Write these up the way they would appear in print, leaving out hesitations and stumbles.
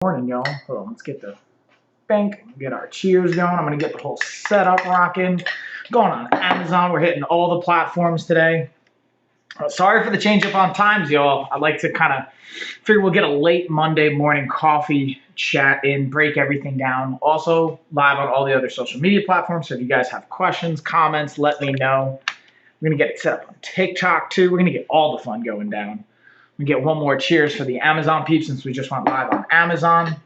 Morning, y'all. Hold on, let's get the bank, get our cheers going. I'm gonna get the whole setup rocking. Going on Amazon. We're hitting all the platforms today. Sorry for the change up on times, y'all. I like to kind of figure we'll get a late Monday morning coffee chat in, break everything down. Also live on all the other social media platforms. So if you guys have questions, comments, let me know. We're gonna get it set up on TikTok too. We're gonna get all the fun going down. We get one more cheers for the Amazon peeps since we just went live on Amazon.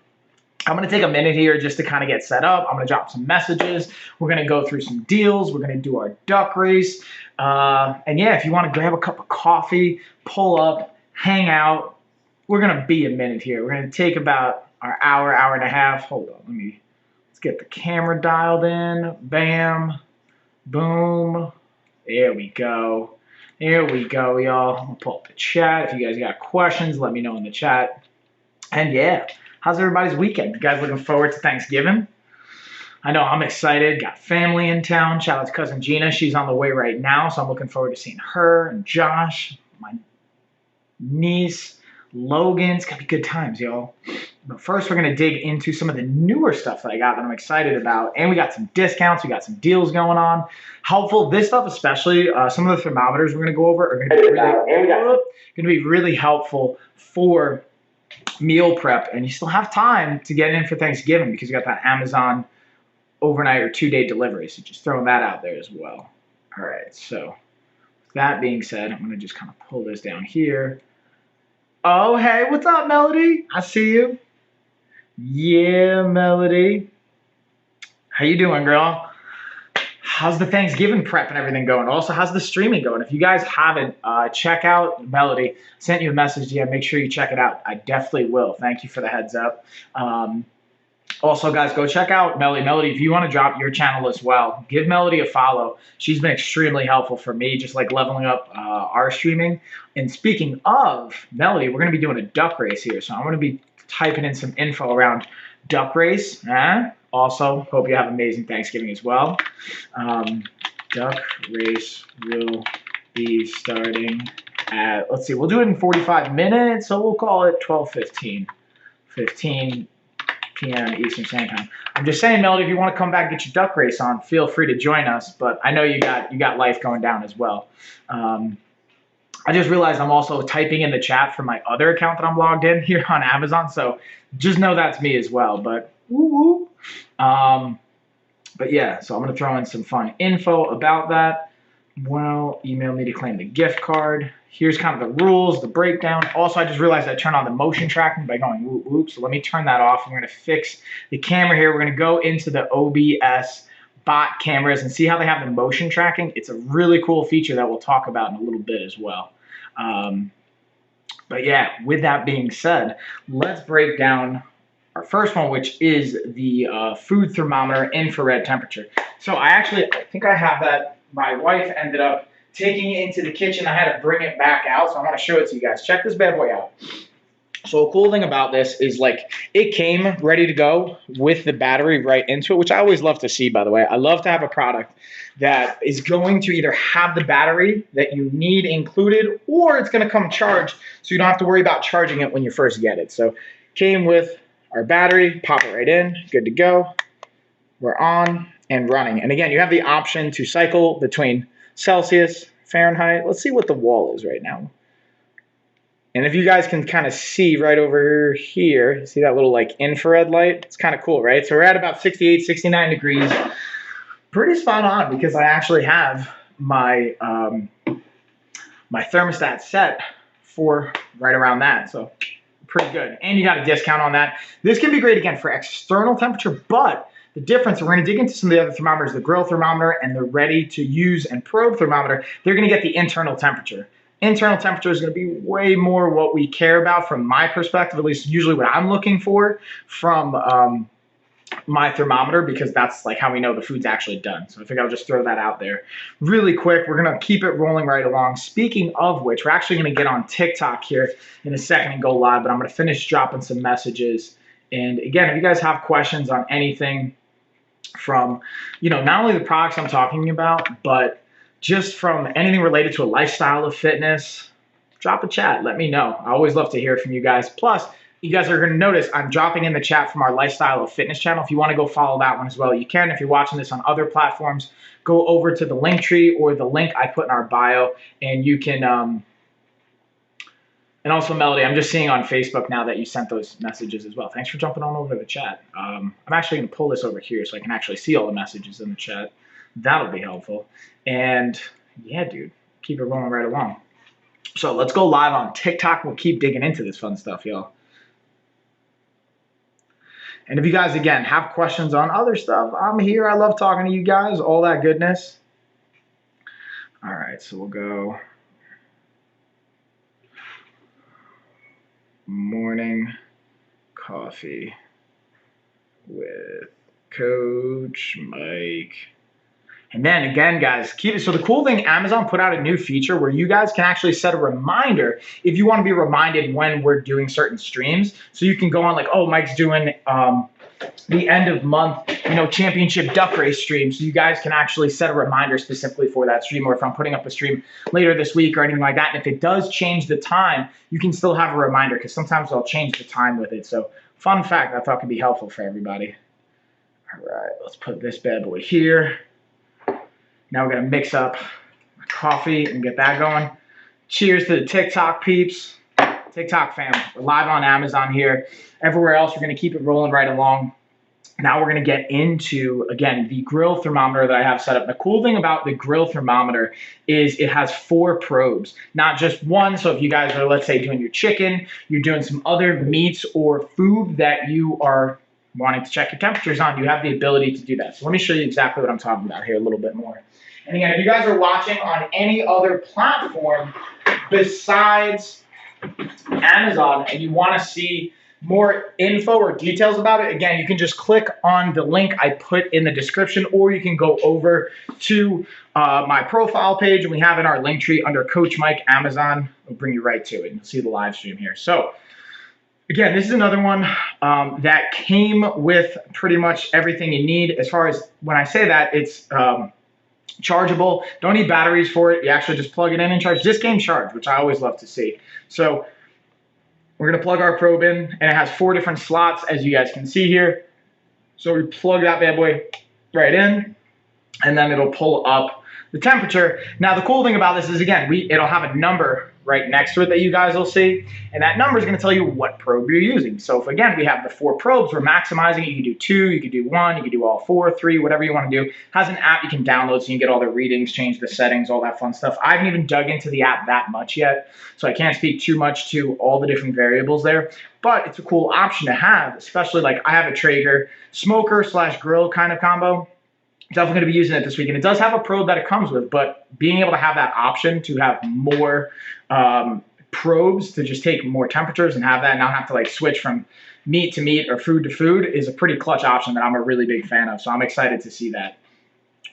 I'm going to take a minute here just to kind of get set up. I'm going to drop some messages. We're going to go through some deals. We're going to do our duck race. And yeah, if you want to grab a cup of coffee, pull up, hang out, we're going to be a minute here. We're going to take about our hour, hour and a half. Hold on. Let's get the camera dialed in. Bam. Boom. There we go. There we go, y'all. I'm going to pull up the chat. If you guys got questions, let me know in the chat. And yeah, how's everybody's weekend? You guys looking forward to Thanksgiving? I know I'm excited. Got family in town. Shout out to cousin Gina. She's on the way right now, so I'm looking forward to seeing her and Josh, my niece, Logan. It's going to be good times, y'all. But first, we're going to dig into some of the newer stuff that I got that I'm excited about. And we got some discounts. We got some deals going on. Helpful. This stuff especially, some of the thermometers we're going to go over are going to be really helpful for meal prep. And you still have time to get in for Thanksgiving because you got that Amazon overnight or 2-day delivery. So just throwing that out there as well. All right. So with that being said, I'm going to just kind of pull this down here. Oh, hey, what's up, Melody? I see you. Yeah, Melody. How you doing, girl? How's the Thanksgiving prep and everything going? Also, how's the streaming going? If you guys haven't, check out Melody. I sent you a message. Yeah, make sure you check it out. I definitely will. Thank you for the heads up. Also, guys, go check out Melody. Melody, if you want to drop your channel as well, give Melody a follow. She's been extremely helpful for me, just like leveling up our streaming. And speaking of Melody, we're going to be doing a duck race here. So I'm going to be typing in some info around duck race. Also, hope you have amazing Thanksgiving as well. Duck race will be starting at, let's see, we'll do it in 45 minutes. So we'll call it 12:15, 15 p.m. Eastern Standard Time. I'm just saying, Melody, if you want to come back and get your duck race on, feel free to join us. But I know you got life going down as well. I just realized I'm also typing in the chat for my other account that I'm logged in here on Amazon. So just know that's me as well. But woo-woo. But yeah, so I'm going to throw in some fun info about that. Well, email me to claim the gift card. Here's kind of the rules, the breakdown. Also, I just realized I turned on the motion tracking by going whoop, whoop. So let me turn that off. I'm going to fix the camera here. We're going to go into the OBS bot cameras and see how they have the motion tracking. It's a really cool feature that we'll talk about in a little bit as well. But yeah, with that being said, let's break down our first one, which is the food thermometer infrared temperature. So I think I have that. My wife ended up taking it into the kitchen. I had to bring it back out, so I want to show it to you guys. Check this bad boy out. So a cool thing about this is like it came ready to go with the battery right into it, which I always love to see, by the way. I love to have a product that is going to either have the battery that you need included or it's going to come charged so you don't have to worry about charging it when you first get it. So came with our battery, pop it right in, good to go. We're on and running. And again, you have the option to cycle between Celsius, Fahrenheit. Let's see what the wall is right now. And if you guys can kind of see right over here, see that little like infrared light? It's kind of cool, right? So we're at about 68, 69 degrees. Pretty spot on because I actually have my my thermostat set for right around that. So pretty good. And you got a discount on that. This can be great again for external temperature, but the difference, we're going to dig into some of the other thermometers, the grill thermometer and the ready to use and probe thermometer. They're going to get the internal temperature. Internal temperature is going to be way more what we care about from my perspective, at least usually what I'm looking for from my thermometer, because that's like how we know the food's actually done. So I think I'll just throw that out there really quick. We're going to keep it rolling right along. Speaking of which, we're actually going to get on TikTok here in a second and go live, but I'm going to finish dropping some messages. And again, if you guys have questions on anything from, not only the products I'm talking about, but just from anything related to a lifestyle of fitness, drop a chat. Let me know. I always love to hear from you guys. Plus, you guys are going to notice I'm dropping in the chat from our Lifestyle of Fitness channel. If you want to go follow that one as well, you can. If you're watching this on other platforms, go over to the link tree or the link I put in our bio, and you can, and also Melody, I'm just seeing on Facebook now that you sent those messages as well. Thanks for jumping on over to the chat. I'm actually going to pull this over here so I can actually see all the messages in the chat. That'll be helpful. And yeah, dude, keep it rolling right along. So let's go live on TikTok. We'll keep digging into this fun stuff, y'all. And if you guys, again, have questions on other stuff, I'm here. I love talking to you guys, all that goodness. All right, so we'll go morning coffee with Coach Mike. And then again, guys, keep it. So the cool thing, Amazon put out a new feature where you guys can actually set a reminder if you want to be reminded when we're doing certain streams. So you can go on like, oh, Mike's doing the end of month, championship duck race stream. So you guys can actually set a reminder specifically for that stream, or if I'm putting up a stream later this week or anything like that. And if it does change the time, you can still have a reminder, because sometimes I'll change the time with it. So fun fact I thought could be helpful for everybody. All right, let's put this bad boy here. Now we're going to mix up my coffee and get that going. Cheers to the TikTok peeps. TikTok fam, we're live on Amazon here. Everywhere else, we're going to keep it rolling right along. Now we're going to get into, again, the grill thermometer that I have set up. The cool thing about the grill thermometer is it has 4 probes, not just one. So if you guys are, let's say, doing your chicken, you're doing some other meats or food that you are wanting to check your temperatures on, you have the ability to do that. So let me show you exactly what I'm talking about here a little bit more. And again, if you guys are watching on any other platform besides Amazon and you want to see more info or details about it, again, you can just click on the link I put in the description, or you can go over to my profile page, and we have in our link tree under Coach Mike Amazon. It'll bring you right to it, and you'll see the live stream here. So again, this is another one that came with pretty much everything you need. As far as when I say that, it's chargeable. Don't need batteries for it. You actually just plug it in and charge. This game charge, which I always love to see. So we're going to plug our probe in, and it has 4 different slots, as you guys can see here. So we plug that bad boy right in, and then it'll pull up the temperature. Now, the cool thing about this is, again, it'll have a number right next to it that you guys will see, and that number is going to tell you what probe you're using. So if, again, we have the 4 probes, we're maximizing it. You can do 2, you can do 1, you can do all 4, 3, whatever you want to do. It has an app you can download so you can get all the readings, change the settings, all that fun stuff. I haven't even dug into the app that much yet, so I can't speak too much to all the different variables there, but it's a cool option to have, especially like I have a Traeger smoker / grill kind of combo. Definitely going to be using it this week. And it does have a probe that it comes with, but being able to have that option to have more probes to just take more temperatures and have that and not have to like switch from meat to meat or food to food is a pretty clutch option that I'm a really big fan of. So I'm excited to see that.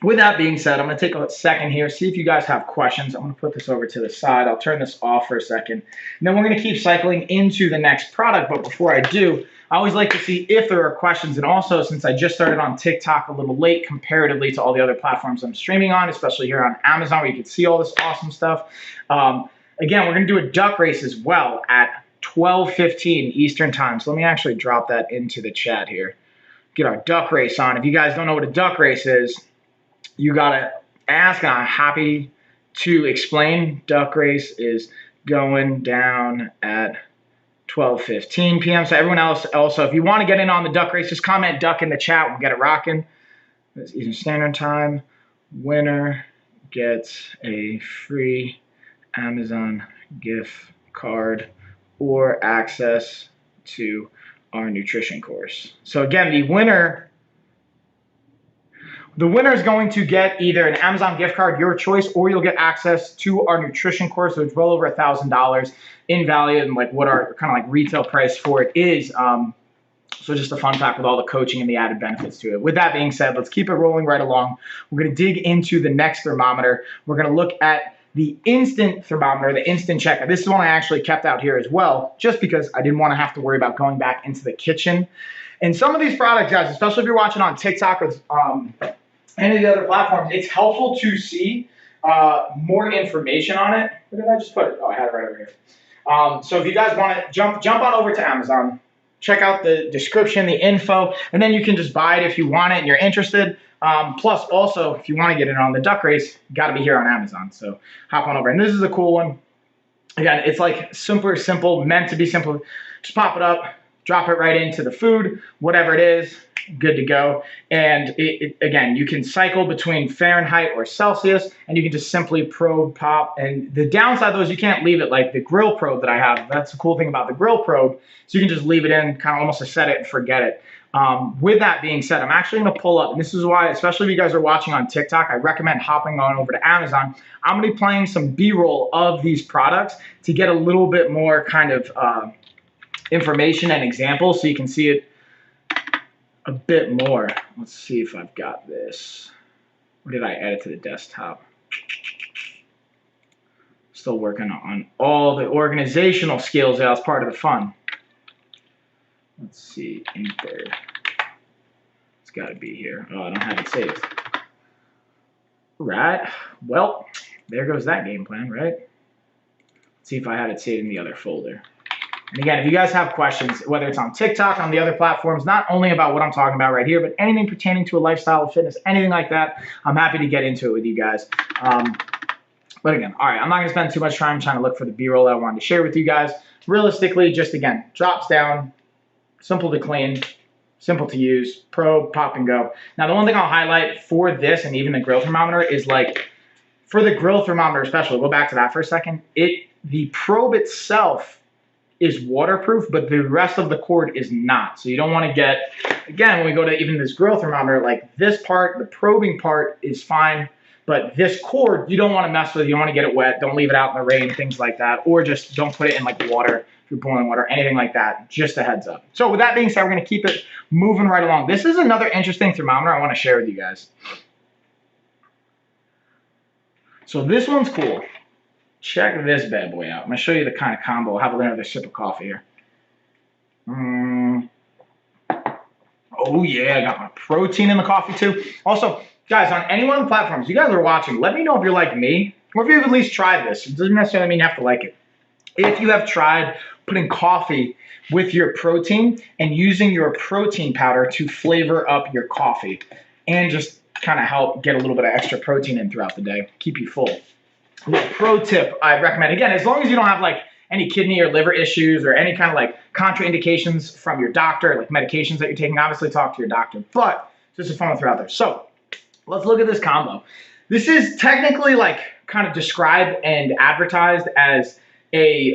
With that being said, I'm going to take a second here, see if you guys have questions. I'm going to put this over to the side. I'll turn this off for a second. And then we're going to keep cycling into the next product. But before I do, I always like to see if there are questions. And also, since I just started on TikTok a little late comparatively to all the other platforms I'm streaming on, especially here on Amazon where you can see all this awesome stuff. Again, we're going to do a duck race as well at 12:15 Eastern time. So let me actually drop that into the chat here. Get our duck race on. If you guys don't know what a duck race is, you got to ask, and I'm happy to explain. Duck race is going down at 12:15 p.m. So everyone else also, if you want to get in on the duck race, just comment duck in the chat. We'll get it rocking. It's Eastern Standard Time. Winner gets a free Amazon gift card or access to our nutrition course. So again, the winner is going to get either an Amazon gift card, your choice, or you'll get access to our nutrition course. So it's well over $1,000 in value, and like what our kind of like retail price for it is. So just a fun fact with all the coaching and the added benefits to it. With that being said, let's keep it rolling right along. We're going to dig into the next thermometer. We're going to look at the instant thermometer, the instant checker. This is one I actually kept out here as well, just because I didn't want to have to worry about going back into the kitchen. And some of these products, guys, especially if you're watching on TikTok or any of the other platforms, it's helpful to see more information on it. Where did I just put it? Oh, I had it right over here. So if you guys want to jump on over to Amazon, check out the description, the info, and then you can just buy it if you want it and you're interested. Plus, also, if you want to get in on the duck race, you got to be here on Amazon. So hop on over. And this is a cool one. Again, it's like super simple, meant to be simple. Just pop it up, drop it right into the food, whatever it is, good to go. And again, you can cycle between Fahrenheit or Celsius, and you can just simply probe, pop. And the downside though is you can't leave it like the grill probe that I have. That's the cool thing about the grill probe. So you can just leave it in, kind of almost to set it and forget it. With that being said, I'm actually going to pull up, and this is why, especially if you guys are watching on TikTok, I recommend hopping on over to Amazon. I'm going to be playing some B-roll of these products to get a little bit more kind of information and examples so you can see it a bit more. Let's see if I've got this. Or did I add it to the desktop? Still working on all the organizational skills. That was part of the fun. Let's see, enter. It's got to be here. Oh, I don't have it saved. Right. Well, there goes that game plan, right? Let's see if I have it saved in the other folder. And again, if you guys have questions, whether it's on TikTok, on the other platforms, not only about what I'm talking about right here, but anything pertaining to a lifestyle of fitness, anything like that, I'm happy to get into it with you guys. But again, all right, I'm not going to spend too much time trying to look for the B-roll that I wanted to share with you guys. Realistically, just again, drops down, simple to clean, simple to use, probe, pop and go. Now, the one thing I'll highlight for this and even the grill thermometer is like, for the grill thermometer especially, we'll go back to that for a second, the probe itself is waterproof, but the rest of the cord is not. So you don't want to get, again, when we go to even this grill thermometer, like this part, the probing part is fine, but this cord, you don't want to mess with. You don't want to get it wet. Don't leave it out in the rain, things like that, or just don't put it in like water. If you're boiling water, anything like that, just a heads up. So with that being said, we're going to keep it moving right along. This is another interesting thermometer I want to share with you guys. So this one's cool. Check this bad boy out. I'm going to show you the kind of combo. I'll have another sip of coffee here. Oh yeah, I got my protein in the coffee too. Also, guys, on any one of the platforms you guys are watching, let me know if you're like me, or if you've at least tried this. It doesn't necessarily mean you have to like it. If you have tried putting coffee with your protein and using your protein powder to flavor up your coffee and just kind of help get a little bit of extra protein in throughout the day, keep you full. The pro tip I recommend, again, as long as you don't have like any kidney or liver issues or any kind of like contraindications from your doctor, like medications that you're taking, obviously talk to your doctor, but just a fun one throughout there. So let's look at this combo. This is technically like kind of described and advertised as a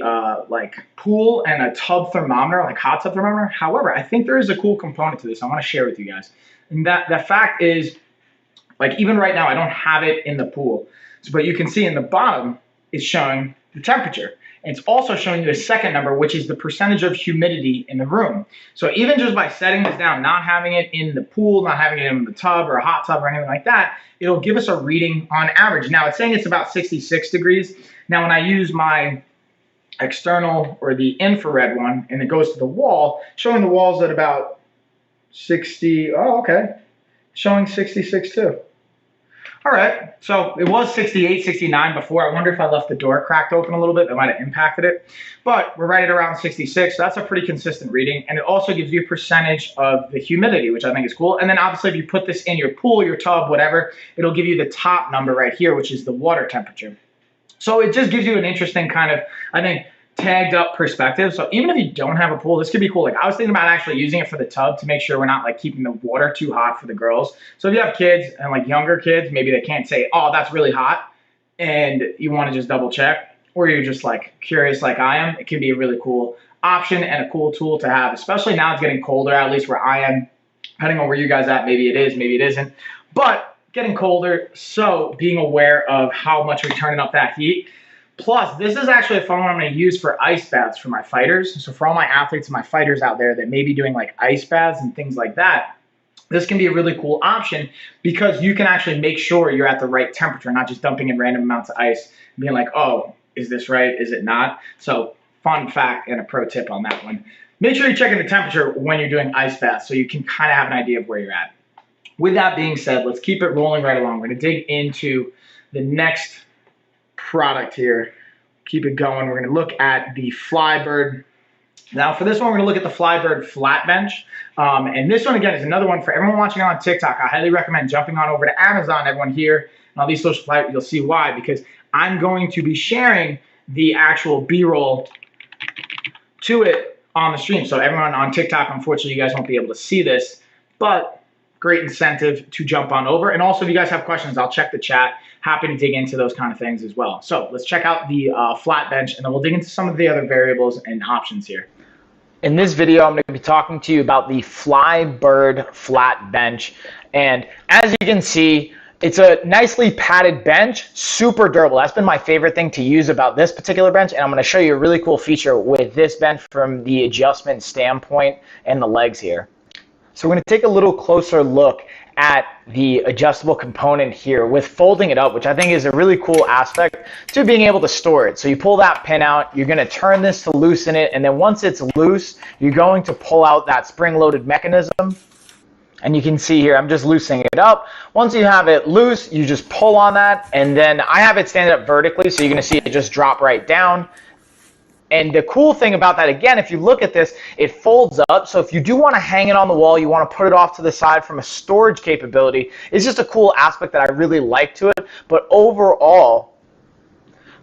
like pool and a tub thermometer, like hot tub thermometer. However, I think there is a cool component to this I want to share with you guys. And that fact is, like even right now, I don't have it in the pool. So, but you can see in the bottom, it's showing the temperature. And it's also showing you a second number, which is the percentage of humidity in the room. So even just by setting this down, not having it in the pool, not having it in the tub or a hot tub or anything like that, it'll give us a reading on average. Now it's saying it's about 66 degrees. Now when I use my external or the infrared one and it goes to the wall, showing the walls at about 60, oh, okay, showing 66 too. All right, so it was 68, 69 before. I wonder if I left the door cracked open a little bit, that might have impacted it. But we're right at around 66, so that's a pretty consistent reading. And it also gives you a percentage of the humidity, which I think is cool. And then obviously if you put this in your pool, your tub, whatever, it'll give you the top number right here, which is the water temperature. So it just gives you an interesting kind of, I think, tagged up perspective. So even if you don't have a pool, this could be cool. Like I was thinking about actually using it for the tub to make sure we're not like keeping the water too hot for the girls. So if you have kids and like younger kids, maybe they can't say, oh, that's really hot, and you want to just double check, or you're just like curious like I am, it can be a really cool option and a cool tool to have, especially now it's getting colder, at least where I am. Depending on where you guys at, maybe it is, maybe it isn't, but getting colder, so being aware of how much we're turning up that heat. Plus, this is actually a fun one I'm going to use for ice baths for my fighters. So for all my athletes and my fighters out there that may be doing like ice baths and things like that, this can be a really cool option because you can actually make sure you're at the right temperature, not just dumping in random amounts of ice and being like, oh, is this right? Is it not? So fun fact and a pro tip on that one. Make sure you're checking the temperature when you're doing ice baths so you can kind of have an idea of where you're at. With that being said, let's keep it rolling right along. We're going to dig into the next product here, keep it going. We're going to look at the Flybird. Now for this one, we're going to look at the Flybird flat bench. And this one, again, is another one for everyone watching on TikTok. I highly recommend jumping on over to Amazon, everyone here, and all these social platforms. You'll see why, because I'm going to be sharing the actual B-roll to it on the stream. So everyone on TikTok, unfortunately, you guys won't be able to see this, but great incentive to jump on over. And also, if you guys have questions, I'll check the chat. Happy to dig into those kind of things as well. So let's check out the flat bench, and then we'll dig into some of the other variables and options here. In this video, I'm going to be talking to you about the Flybird flat bench. And as you can see, it's a nicely padded bench, super durable. That's been my favorite thing to use about this particular bench, and I'm going to show you a really cool feature with this bench from the adjustment standpoint and the legs here. So we're going to take a little closer look at the adjustable component here with folding it up, which I think is a really cool aspect to being able to store it. So you pull that pin out, you're going to turn this to loosen it, and then once it's loose, you're going to pull out that spring-loaded mechanism. And you can see here, I'm just loosening it up. Once you have it loose, you just pull on that, and then I have it stand up vertically, so you're going to see it just drop right down. And the cool thing about that, again, if you look at this, it folds up. So if you do want to hang it on the wall, you want to put it off to the side from a storage capability, it's just a cool aspect that I really like to it. But overall,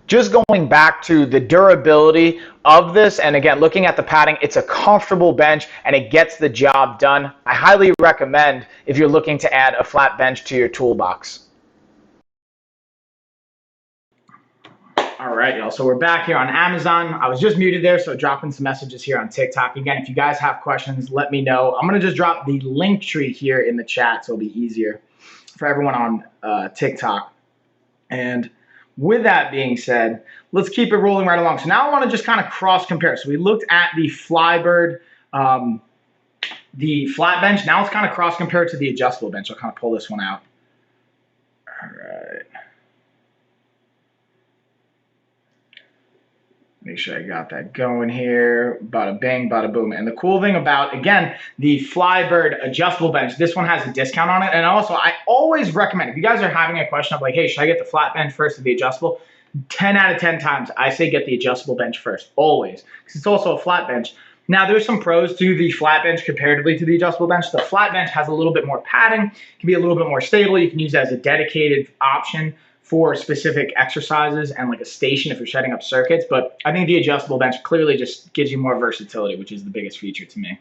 just going back to the durability of this, and again, looking at the padding, it's a comfortable bench and it gets the job done. I highly recommend if you're looking to add a flat bench to your toolbox. All right, y'all. So we're back here on Amazon. I was just muted there, so dropping some messages here on TikTok. Again, if you guys have questions, let me know. I'm going to just drop the link tree here in the chat, so it'll be easier for everyone on TikTok. And with that being said, let's keep it rolling right along. So now I want to just kind of cross compare. So we looked at the Flybird, the flat bench. Now let's kind of cross compare it to the adjustable bench. I'll kind of pull this one out. All right. Make sure I got that going here. Bada bang, bada boom. And the cool thing about, again, the Flybird adjustable bench, this one has a discount on it. And also, I always recommend, if you guys are having a question of like, hey, should I get the flat bench first or the adjustable? 10 out of 10 times, I say get the adjustable bench first, always. Because it's also a flat bench. Now, there's some pros to the flat bench comparatively to the adjustable bench. The flat bench has a little bit more padding, can be a little bit more stable. You can use it as a dedicated option for specific exercises and like a station if you're setting up circuits. But I think the adjustable bench clearly just gives you more versatility, which is the biggest feature to me.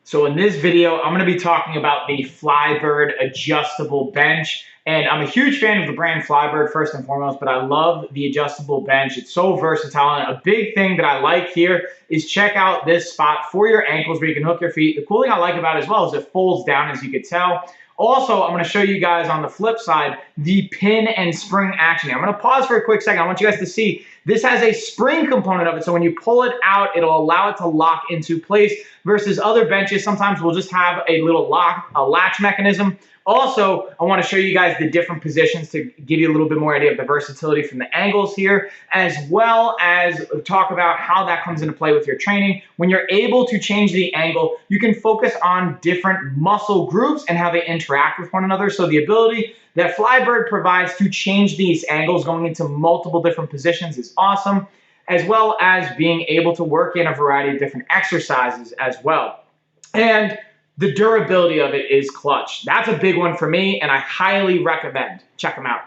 So in this video, I'm going to be talking about the Flybird adjustable bench. And I'm a huge fan of the brand Flybird first and foremost, but I love the adjustable bench. It's so versatile. And a big thing that I like here is check out this spot for your ankles where you can hook your feet. The cool thing I like about it as well is it folds down, as you could tell. Also, I'm going to show you guys on the flip side the pin and spring action. I'm going to pause for a quick second. I want you guys to see this has a spring component of it. So when you pull it out, it'll allow it to lock into place versus other benches. Sometimes we'll just have a little lock, a latch mechanism. Also, I want to show you guys the different positions to give you a little bit more idea of the versatility from the angles here, as well as talk about how that comes into play with your training. When you're able to change the angle, you can focus on different muscle groups and how they interact with one another. So the ability that Flybird provides to change these angles going into multiple different positions is awesome, as well as being able to work in a variety of different exercises as well. And the durability of it is clutch. That's a big one for me, and I highly recommend. Check them out.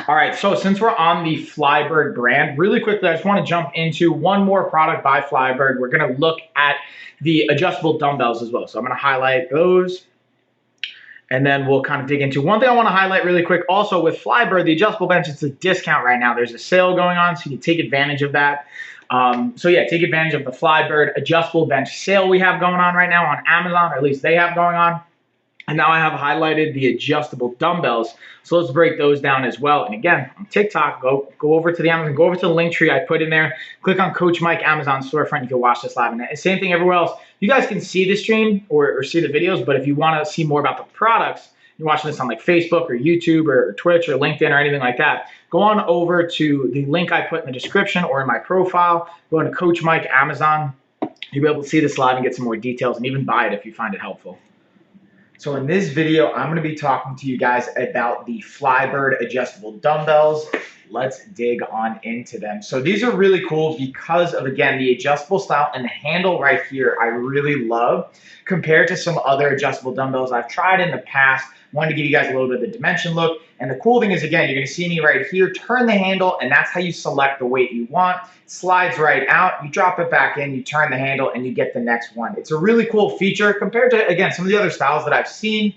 All right, so since we're on the Flybird brand, really quickly, I just want to jump into one more product by Flybird. We're going to look at the adjustable dumbbells as well. So I'm going to highlight those, and then we'll kind of dig into one thing I want to highlight really quick. Also with Flybird, the adjustable bench, it's a discount right now. There's a sale going on, so you can take advantage of that. So yeah, take advantage of the Flybird adjustable bench sale we have going on right now on Amazon, or at least they have going on. And now I have highlighted the adjustable dumbbells. So let's break those down as well. And again, on TikTok, go over to the Amazon, go over to the link tree I put in there. Click on Coach Mike Amazon storefront. You can watch this live. And same thing everywhere else. You guys can see the stream or see the videos, but if you want to see more about the products, you're watching this on like Facebook or YouTube or Twitch or LinkedIn or anything like that, go on over to the link I put in the description or in my profile. Go into Coach Mike Amazon. You'll be able to see this live and get some more details and even buy it if you find it helpful. So in this video, I'm going to be talking to you guys about the Flybird adjustable dumbbells. let's dig on into them. So these are really cool because of, again, the adjustable style, and the handle right here I really love compared to some other adjustable dumbbells I've tried in the past. Wanted to give you guys a little bit of the dimension look. And the cool thing is, again, you're gonna see me right here, turn the handle, and that's how you select the weight you want. It slides right out, you drop it back in, you turn the handle, and you get the next one. It's a really cool feature compared to, again, some of the other styles that I've seen,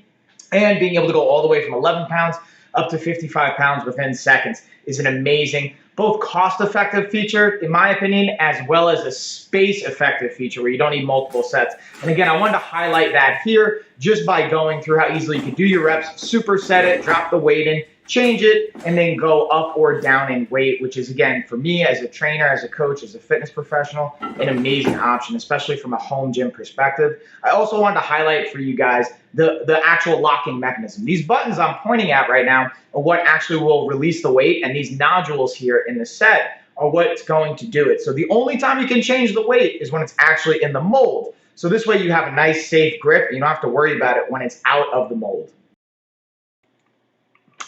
and being able to go all the way from 11 pounds up to 55 pounds within seconds is an amazing, both cost-effective feature, in my opinion, as well as a space-effective feature where you don't need multiple sets. And again, I wanted to highlight that here just by going through how easily you can do your reps, superset it, drop the weight in, change it, and then go up or down in weight, which is, again, for me as a trainer, as a coach, as a fitness professional, an amazing option, especially from a home gym perspective. I also wanted to highlight for you guys the actual locking mechanism. These buttons I'm pointing at right now are what actually will release the weight, and these nodules here in the set are what's going to do it. So the only time you can change the weight is when it's actually in the mold. So this way you have a nice, safe grip, and you don't have to worry about it when it's out of the mold.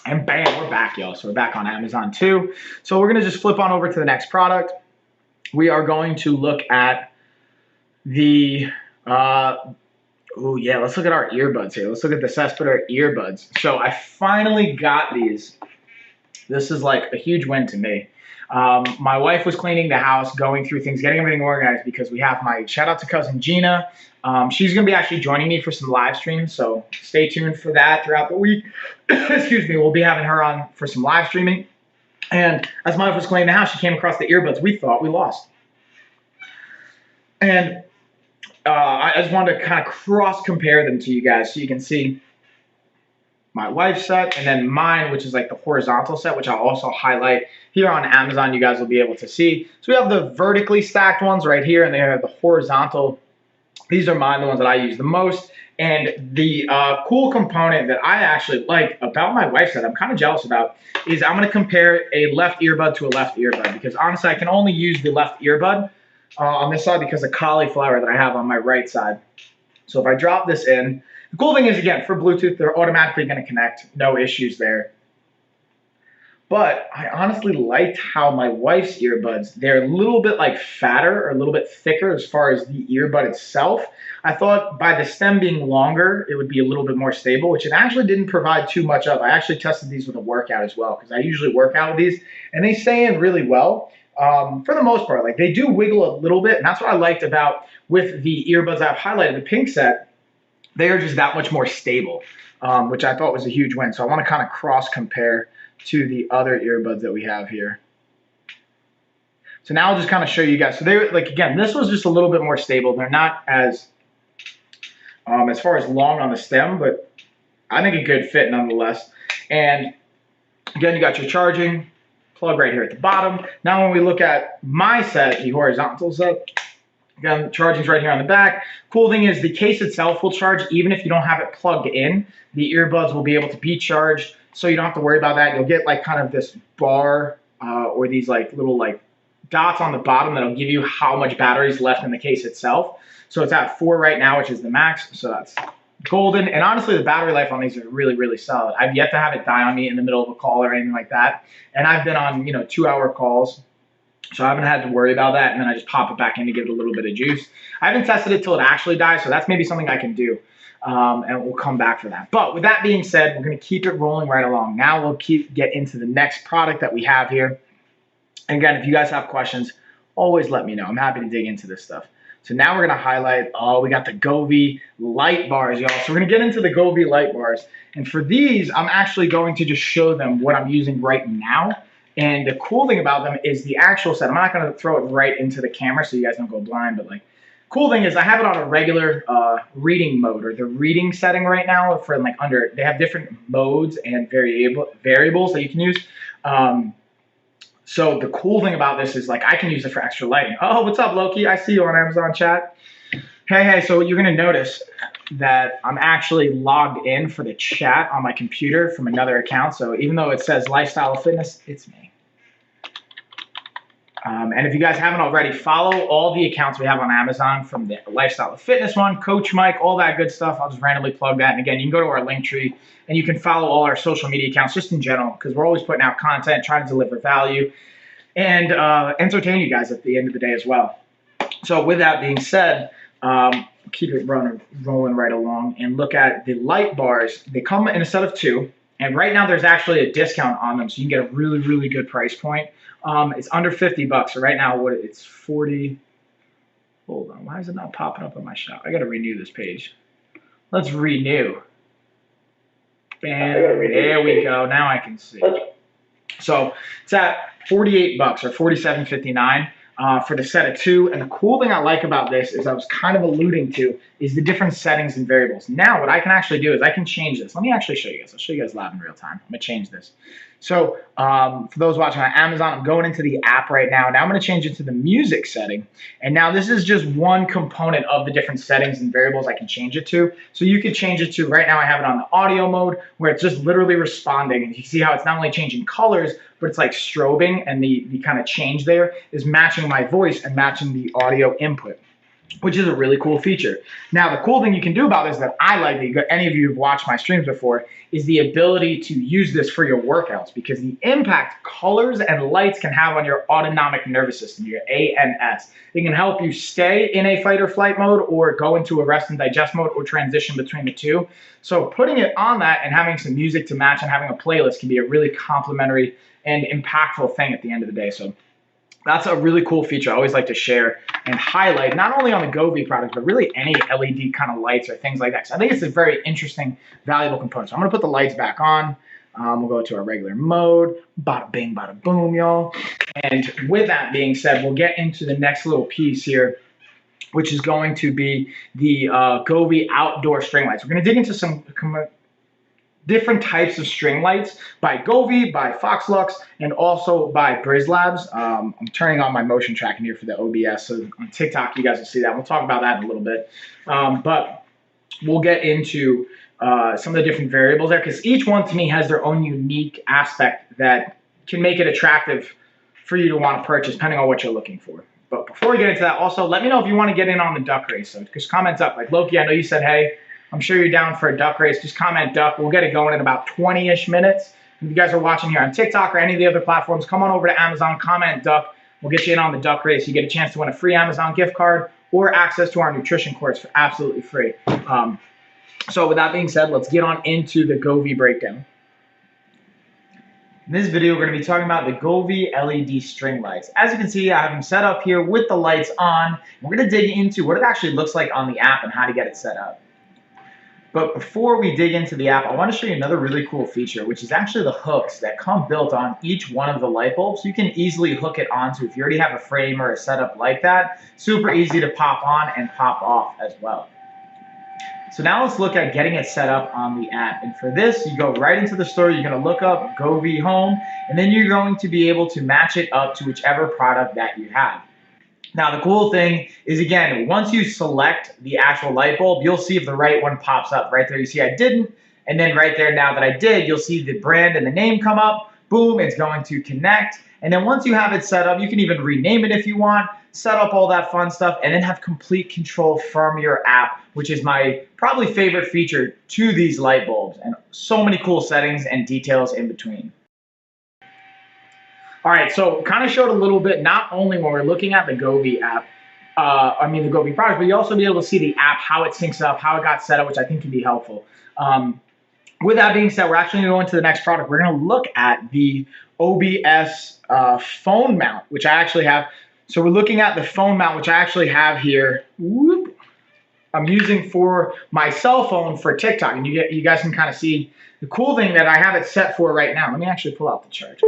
And bam, we're back, y'all. So we're back on Amazon too. So we're gonna just flip on over to the next product. We are going to look at the, oh yeah, let's look at our earbuds here. Let's look at the Cespedes earbuds. So I finally got these. This is like a huge win to me. My wife was cleaning the house, going through things, getting everything organized because we have my, shout out to cousin Gina. She's going to be actually joining me for some live streams, so stay tuned for that throughout the week. Excuse me, we'll be having her on for some live streaming. And as my wife was cleaning the house, she came across the earbuds we thought we lost. And I just wanted to kind of cross compare them to you guys so you can see my wife's set and then mine, which is like the horizontal set, which I'll also highlight here on Amazon. You guys will be able to see. So we have the vertically stacked ones right here, and they have the horizontal. These are mine, the ones that I use the most. And the cool component that I actually like about my wife's set, I'm kind of jealous about, is I'm going to compare a left earbud to a left earbud, because honestly, I can only use the left earbud on this side because of cauliflower that I have on my right side. So if I drop this in, the cool thing is, again, for Bluetooth, they're automatically going to connect. No issues there. But I honestly liked how my wife's earbuds, they're a little bit like fatter or a little bit thicker as far as the earbud itself. I thought by the stem being longer, it would be a little bit more stable, which it actually didn't provide too much of. I actually tested these with a workout as well, because I usually work out with these, and they stay in really well. For the most part, like they do wiggle a little bit, and that's what I liked about with the earbuds I've highlighted, the pink set. They are just that much more stable, which I thought was a huge win. So I want to kind of cross compare to the other earbuds that we have here. So now I'll just kind of show you guys. So they're like, again, this was just a little bit more stable. They're not as far as long on the stem, but I think a good fit nonetheless. And again, you got your charging plug right here at the bottom. Now when we look at my set, the horizontal set, again, the charging's right here on the back. Cool thing is the case itself will charge even if you don't have it plugged in. The earbuds will be able to be charged, so you don't have to worry about that. You'll get like kind of this bar or these like little like dots on the bottom that'll give you how much battery is left in the case itself. So it's at 4 right now, which is the max. So that's golden. And honestly, the battery life on these are really, really solid. I've yet to have it die on me in the middle of a call or anything like that. And I've been on, 2-hour calls, so I haven't had to worry about that. And then I just pop it back in to give it a little bit of juice. I haven't tested it till it actually dies, so that's maybe something I can do. And we'll come back for that. But with that being said, we're going to keep it rolling right along. Now we'll get into the next product that we have here. And again, if you guys have questions, always let me know. I'm happy to dig into this stuff. So now we're going to highlight, we got the Govee light bars, y'all. So we're going to get into the Govee light bars. And for these, I'm actually going to just show them what I'm using right now. And the cool thing about them is the actual set. I'm not going to throw it right into the camera so you guys don't go blind, but like, cool thing is I have it on a regular reading mode, or the reading setting right now for like they have different modes and variables that you can use. So the cool thing about this is like I can use it for extra lighting. Oh, what's up, Loki? I see you on Amazon chat. Hey, so you're gonna notice that I'm actually logged in for the chat on my computer from another account. So even though it says lifestyle of fitness, it's me. And if you guys haven't already, follow all the accounts we have on Amazon, from the Lifestyle of Fitness one, Coach Mike, all that good stuff. I'll just randomly plug that. And again, you can go to our link tree and you can follow all our social media accounts just in general, because we're always putting out content, trying to deliver value and entertain you guys at the end of the day as well. So with that being said, keep it rolling right along and look at the light bars. They come in a set of 2. And right now there's actually a discount on them, so you can get a really, really good price point. It's under $50. So right now, it's 40. Hold on, why is it not popping up on my shop? I got to renew this page. Let's renew. And there we go. Now I can see. So it's at $48 or $47.59. For the set of 2. And the cool thing I like about this is, I was kind of alluding to, is the different settings and variables. Now what I can actually do is I can change this. Let me actually show you guys. I'll show you guys live in real time. I'm going to change this. So for those watching on Amazon, I'm going into the app right now. Now I'm going to change it to the music setting. And now this is just one component of the different settings and variables I can change it to. So you could change it to, right now I have it on the audio mode, where it's just literally responding. And you see how it's not only changing colors, but it's like strobing, and the kind of change there is matching my voice and matching the audio input, which is a really cool feature. Now, the cool thing you can do about this that I like, that any of you have watched my streams before, is the ability to use this for your workouts, because the impact colors and lights can have on your autonomic nervous system, your ANS. It can help you stay in a fight or flight mode, or go into a rest and digest mode, or transition between the two. So putting it on that and having some music to match and having a playlist can be a really complimentary and impactful thing at the end of the day. So that's a really cool feature I always like to share and highlight, not only on the Govee product, but really any LED kind of lights or things like that. So I think it's a very interesting, valuable component. So I'm gonna put the lights back on. We'll go to our regular mode. Bada bing, bada boom, y'all. And with that being said, we'll get into the next little piece here, which is going to be the Govee outdoor string lights. We're gonna dig into some different types of string lights by Govee, by Foxlux, and also by Brizlabs. I'm turning on my motion tracking here for the OBS, so on TikTok you guys will see that. We'll talk about that in a little bit. But we'll get into some of the different variables there, because each one to me has their own unique aspect that can make it attractive for you to want to purchase, depending on what you're looking for. But before we get into that, also let me know if you want to get in on the duck race. So just comment up. Like Loki, I know you said, hey, I'm sure you're down for a duck race. Just comment duck. We'll get it going in about 20-ish minutes. If you guys are watching here on TikTok or any of the other platforms, come on over to Amazon, comment duck. We'll get you in on the duck race. You get a chance to win a free Amazon gift card or access to our nutrition course for absolutely free. So with that being said, let's get on into the Govee breakdown. In this video, we're going to be talking about the Govee LED string lights. As you can see, I have them set up here with the lights on. We're going to dig into what it actually looks like on the app and how to get it set up. But before we dig into the app, I want to show you another really cool feature, which is actually the hooks that come built on each one of the light bulbs. You can easily hook it onto, if you already have a frame or a setup like that, super easy to pop on and pop off as well. So now let's look at getting it set up on the app. And for this, you go right into the store, you're going to look up Govee Home, and then you're going to be able to match it up to whichever product that you have. Now, the cool thing is, again, once you select the actual light bulb, you'll see if the right one pops up. Right there, you see I didn't. And then right there, now that I did, you'll see the brand and the name come up. Boom, it's going to connect. And then once you have it set up, you can even rename it if you want, set up all that fun stuff, and then have complete control from your app, which is my probably favorite feature to these light bulbs. And so many cool settings and details in between. All right, so kind of showed a little bit, not only when we're looking at the Govee app, the Govee product, but you also be able to see the app, how it syncs up, how it got set up, which I think can be helpful. With that being said, we're actually going to go into the next product. We're going to look at the OBS phone mount, which I actually have. So we're looking at the phone mount, which I actually have here. Whoop. I'm using for my cell phone for TikTok, and you guys can kind of see the cool thing that I have it set for right now. Let me actually pull out the chart.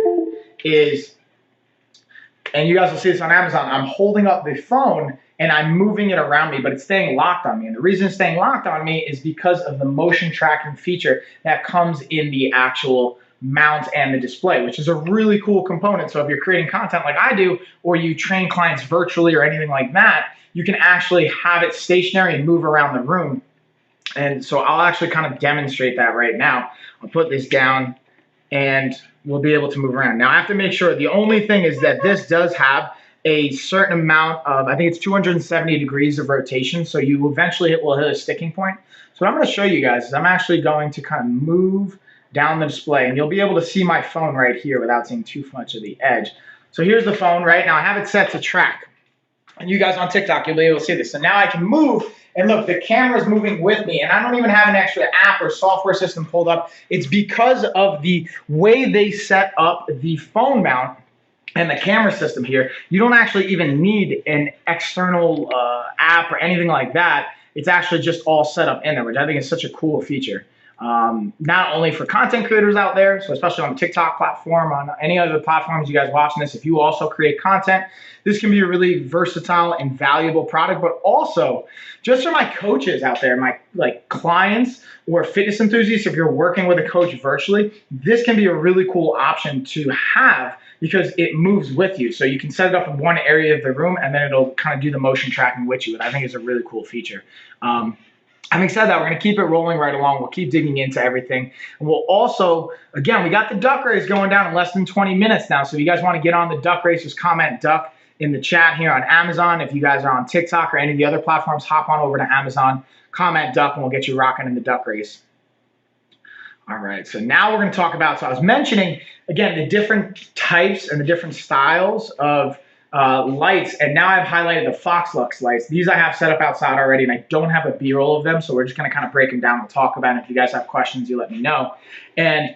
And you guys will see this on Amazon, I'm holding up the phone and I'm moving it around me, but it's staying locked on me. And the reason it's staying locked on me is because of the motion tracking feature that comes in the actual mount and the display, which is a really cool component. So if you're creating content like I do, or you train clients virtually or anything like that, you can actually have it stationary and move around the room. And so I'll actually kind of demonstrate that right now. I'll put this down and we'll be able to move around. Now I have to make sure, the only thing is that this does have a certain amount of, I think it's 270 degrees of rotation. So you eventually will hit a sticking point. So what I'm going to show you guys is I'm actually going to kind of move down the display, and you'll be able to see my phone right here without seeing too much of the edge. So here's the phone right now. I have it set to track. And you guys on TikTok, you'll be able to see this. So now I can move, and look, the camera's moving with me, and I don't even have an extra app or software system pulled up. It's because of the way they set up the phone mount and the camera system here. You don't actually even need an external app or anything like that. It's actually just all set up in there, which I think is such a cool feature. Not only for content creators out there, so especially on the TikTok platform, on any other platforms you guys watching this, if you also create content, this can be a really versatile and valuable product. But also, just for my coaches out there, my clients or fitness enthusiasts, if you're working with a coach virtually, this can be a really cool option to have because it moves with you. So you can set it up in one area of the room, and then it'll kind of do the motion tracking with you. And I think it's a really cool feature. Having said that, we're going to keep it rolling right along. We'll keep digging into everything. And we'll also, again, we got the duck race going down in less than 20 minutes now. So if you guys want to get on the duck race, just comment duck in the chat here on Amazon. If you guys are on TikTok or any of the other platforms, hop on over to Amazon, comment duck, and we'll get you rocking in the duck race. All right, so now we're going to talk about, so I was mentioning, again, the different types and the different styles of lights, and now I've highlighted the Fox Lux lights. These I have set up outside already, and I don't have a B-roll of them, so we're just going to kind of break them down and talk about it. If you guys have questions, you let me know. And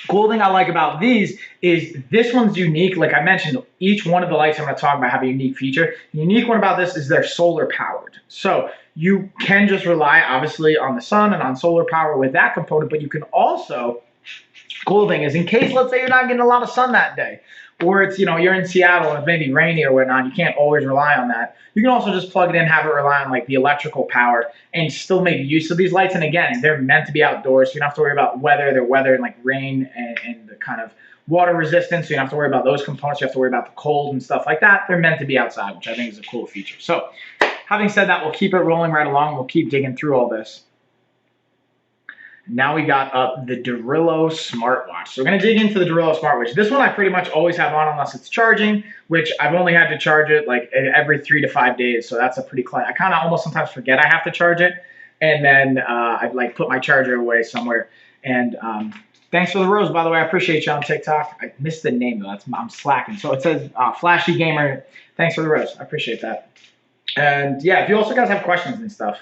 cool thing I like about these is this one's unique. Like I mentioned, each one of the lights I'm going to talk about have a unique feature. The unique one about this is they're solar powered. So you can just rely, obviously, on the sun and on solar power with that component, but you can also, cool thing is, in case, let's say you're not getting a lot of sun that day, or it's, you're in Seattle and it's maybe rainy or whatnot, you can't always rely on that. You can also just plug it in, have it rely on like the electrical power, and still make use of these lights. And again, they're meant to be outdoors, so you don't have to worry about weather. They're weather and like rain and the kind of water resistance, so you don't have to worry about those components. You have to worry about the cold and stuff like that. They're meant to be outside, which I think is a cool feature. So having said that, we'll keep it rolling right along. We'll keep digging through all this. Now we got up the Dorillo smartwatch. So we're going to dig into the Dorillo smartwatch. This one I pretty much always have on unless it's charging, which I've only had to charge it like every 3 to 5 days. So that's a pretty clean. I kind of almost sometimes forget I have to charge it, and then I like put my charger away somewhere. And thanks for the rose, by the way. I appreciate you on TikTok. I missed the name though. I'm slacking. So it says Flashy Gamer. Thanks for the rose. I appreciate that. And yeah, if you also guys have questions and stuff,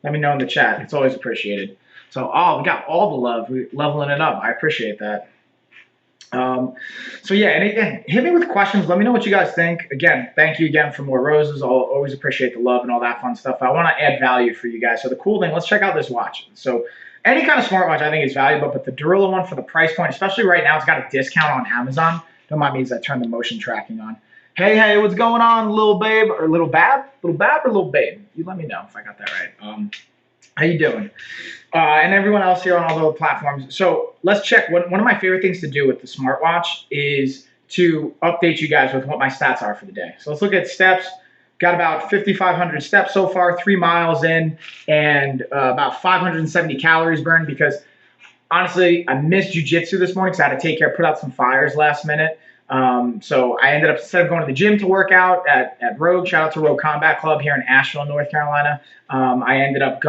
let me know in the chat. It's always appreciated. So, we got all the love. We're leveling it up. I appreciate that. So, yeah, and again, hit me with questions. Let me know what you guys think. Again, thank you again for more roses. I'll always appreciate the love and all that fun stuff. I want to add value for you guys. So, the cool thing, let's check out this watch. So, any kind of smartwatch I think is valuable, but the Dorillo one for the price point, especially right now, it's got a discount on Amazon. Don't mind me as I turn the motion tracking on. Hey, what's going on, little babe or little bab? Little bab or little babe? You let me know if I got that right. How you doing? And everyone else here on all the platforms. So let's check. One of my favorite things to do with the smartwatch is to update you guys with what my stats are for the day. So let's look at steps. Got about 5,500 steps so far, 3 miles in, and about 570 calories burned because honestly, I missed jiu-jitsu this morning because I had to put out some fires last minute. So I ended up, instead of going to the gym to work out at Rogue, shout out to Rogue Combat Club here in Asheville, North Carolina, I ended up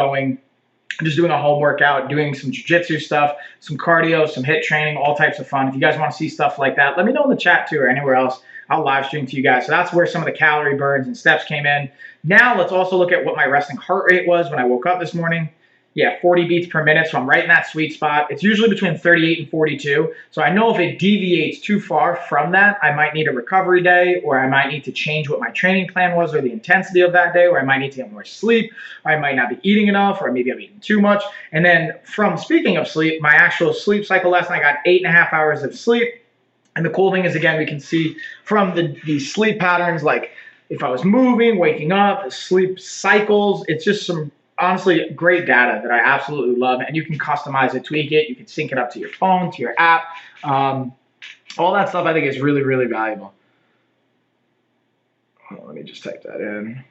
just doing a home workout, doing some jiu-jitsu stuff, some cardio, some HIIT training, all types of fun. If you guys want to see stuff like that, let me know in the chat too or anywhere else. I'll live stream to you guys. So that's where some of the calorie burns and steps came in. Now let's also look at what my resting heart rate was when I woke up this morning. Yeah, 40 beats per minute, so I'm right in that sweet spot. It's usually between 38 and 42, so I know if it deviates too far from that, I might need a recovery day, or I might need to change what my training plan was or the intensity of that day, or I might need to get more sleep, or I might not be eating enough, or maybe I'm eating too much. And then speaking of sleep, my actual sleep cycle last night, I got 8.5 hours of sleep. And the cool thing is, again, we can see from the sleep patterns, like if I was moving, waking up, the sleep cycles, it's just some honestly great data that I absolutely love, and you can customize it, tweak it, you can sync it up to your phone, to your app, all that stuff I think is really, really valuable. Let me just type that in.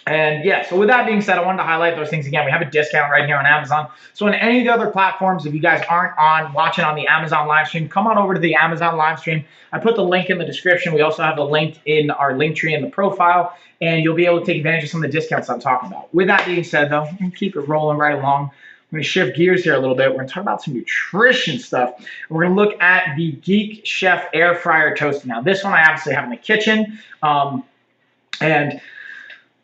And yeah, so with that being said, I wanted to highlight those things again. We have a discount right here on Amazon. So on any of the other platforms, if you guys aren't watching on the Amazon live stream, come on over to the Amazon live stream. I put the link in the description. We also have the link in our link tree in the profile, and you'll be able to take advantage of some of the discounts I'm talking about. With that being said, though, I'm going to keep it rolling right along. I'm going to shift gears here a little bit. We're going to talk about some nutrition stuff. We're going to look at the Geek Chef Air Fryer Toaster. Now, this one I obviously have in the kitchen, and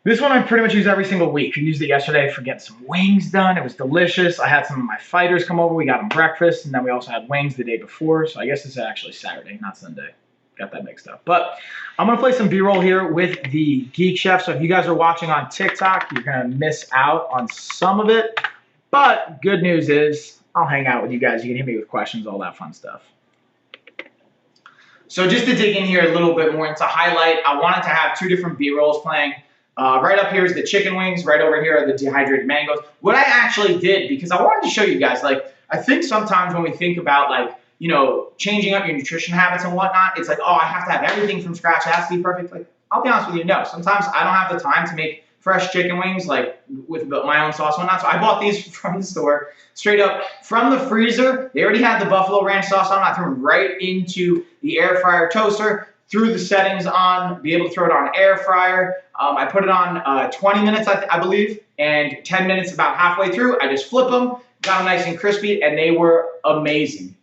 this one I pretty much use every single week. I used it yesterday for getting some wings done. It was delicious. I had some of my fighters come over. We got them breakfast, and then we also had wings the day before. So I guess this is actually Saturday, not Sunday. Got that mixed up. But I'm going to play some B-roll here with the Geek Chef. So if you guys are watching on TikTok, you're going to miss out on some of it. But good news is I'll hang out with you guys. You can hit me with questions, all that fun stuff. So just to dig in here a little bit more and to highlight, I wanted to have two different B-rolls playing. Right up here is the chicken wings. Right over here are the dehydrated mangoes. What I actually did, because I wanted to show you guys, like, I think sometimes when we think about, like, you know, changing up your nutrition habits and whatnot, it's like, oh, I have to have everything from scratch. It has to be perfect. Like, I'll be honest with you, no. Sometimes I don't have the time to make fresh chicken wings, like, with my own sauce and whatnot. So I bought these from the store, straight up from the freezer. They already had the buffalo ranch sauce on. I threw them right into the air fryer toaster, threw the settings on, be able to throw it on air fryer. I put it on 20 minutes, I believe, and 10 minutes about halfway through. I just flip them, got them nice and crispy, and they were amazing.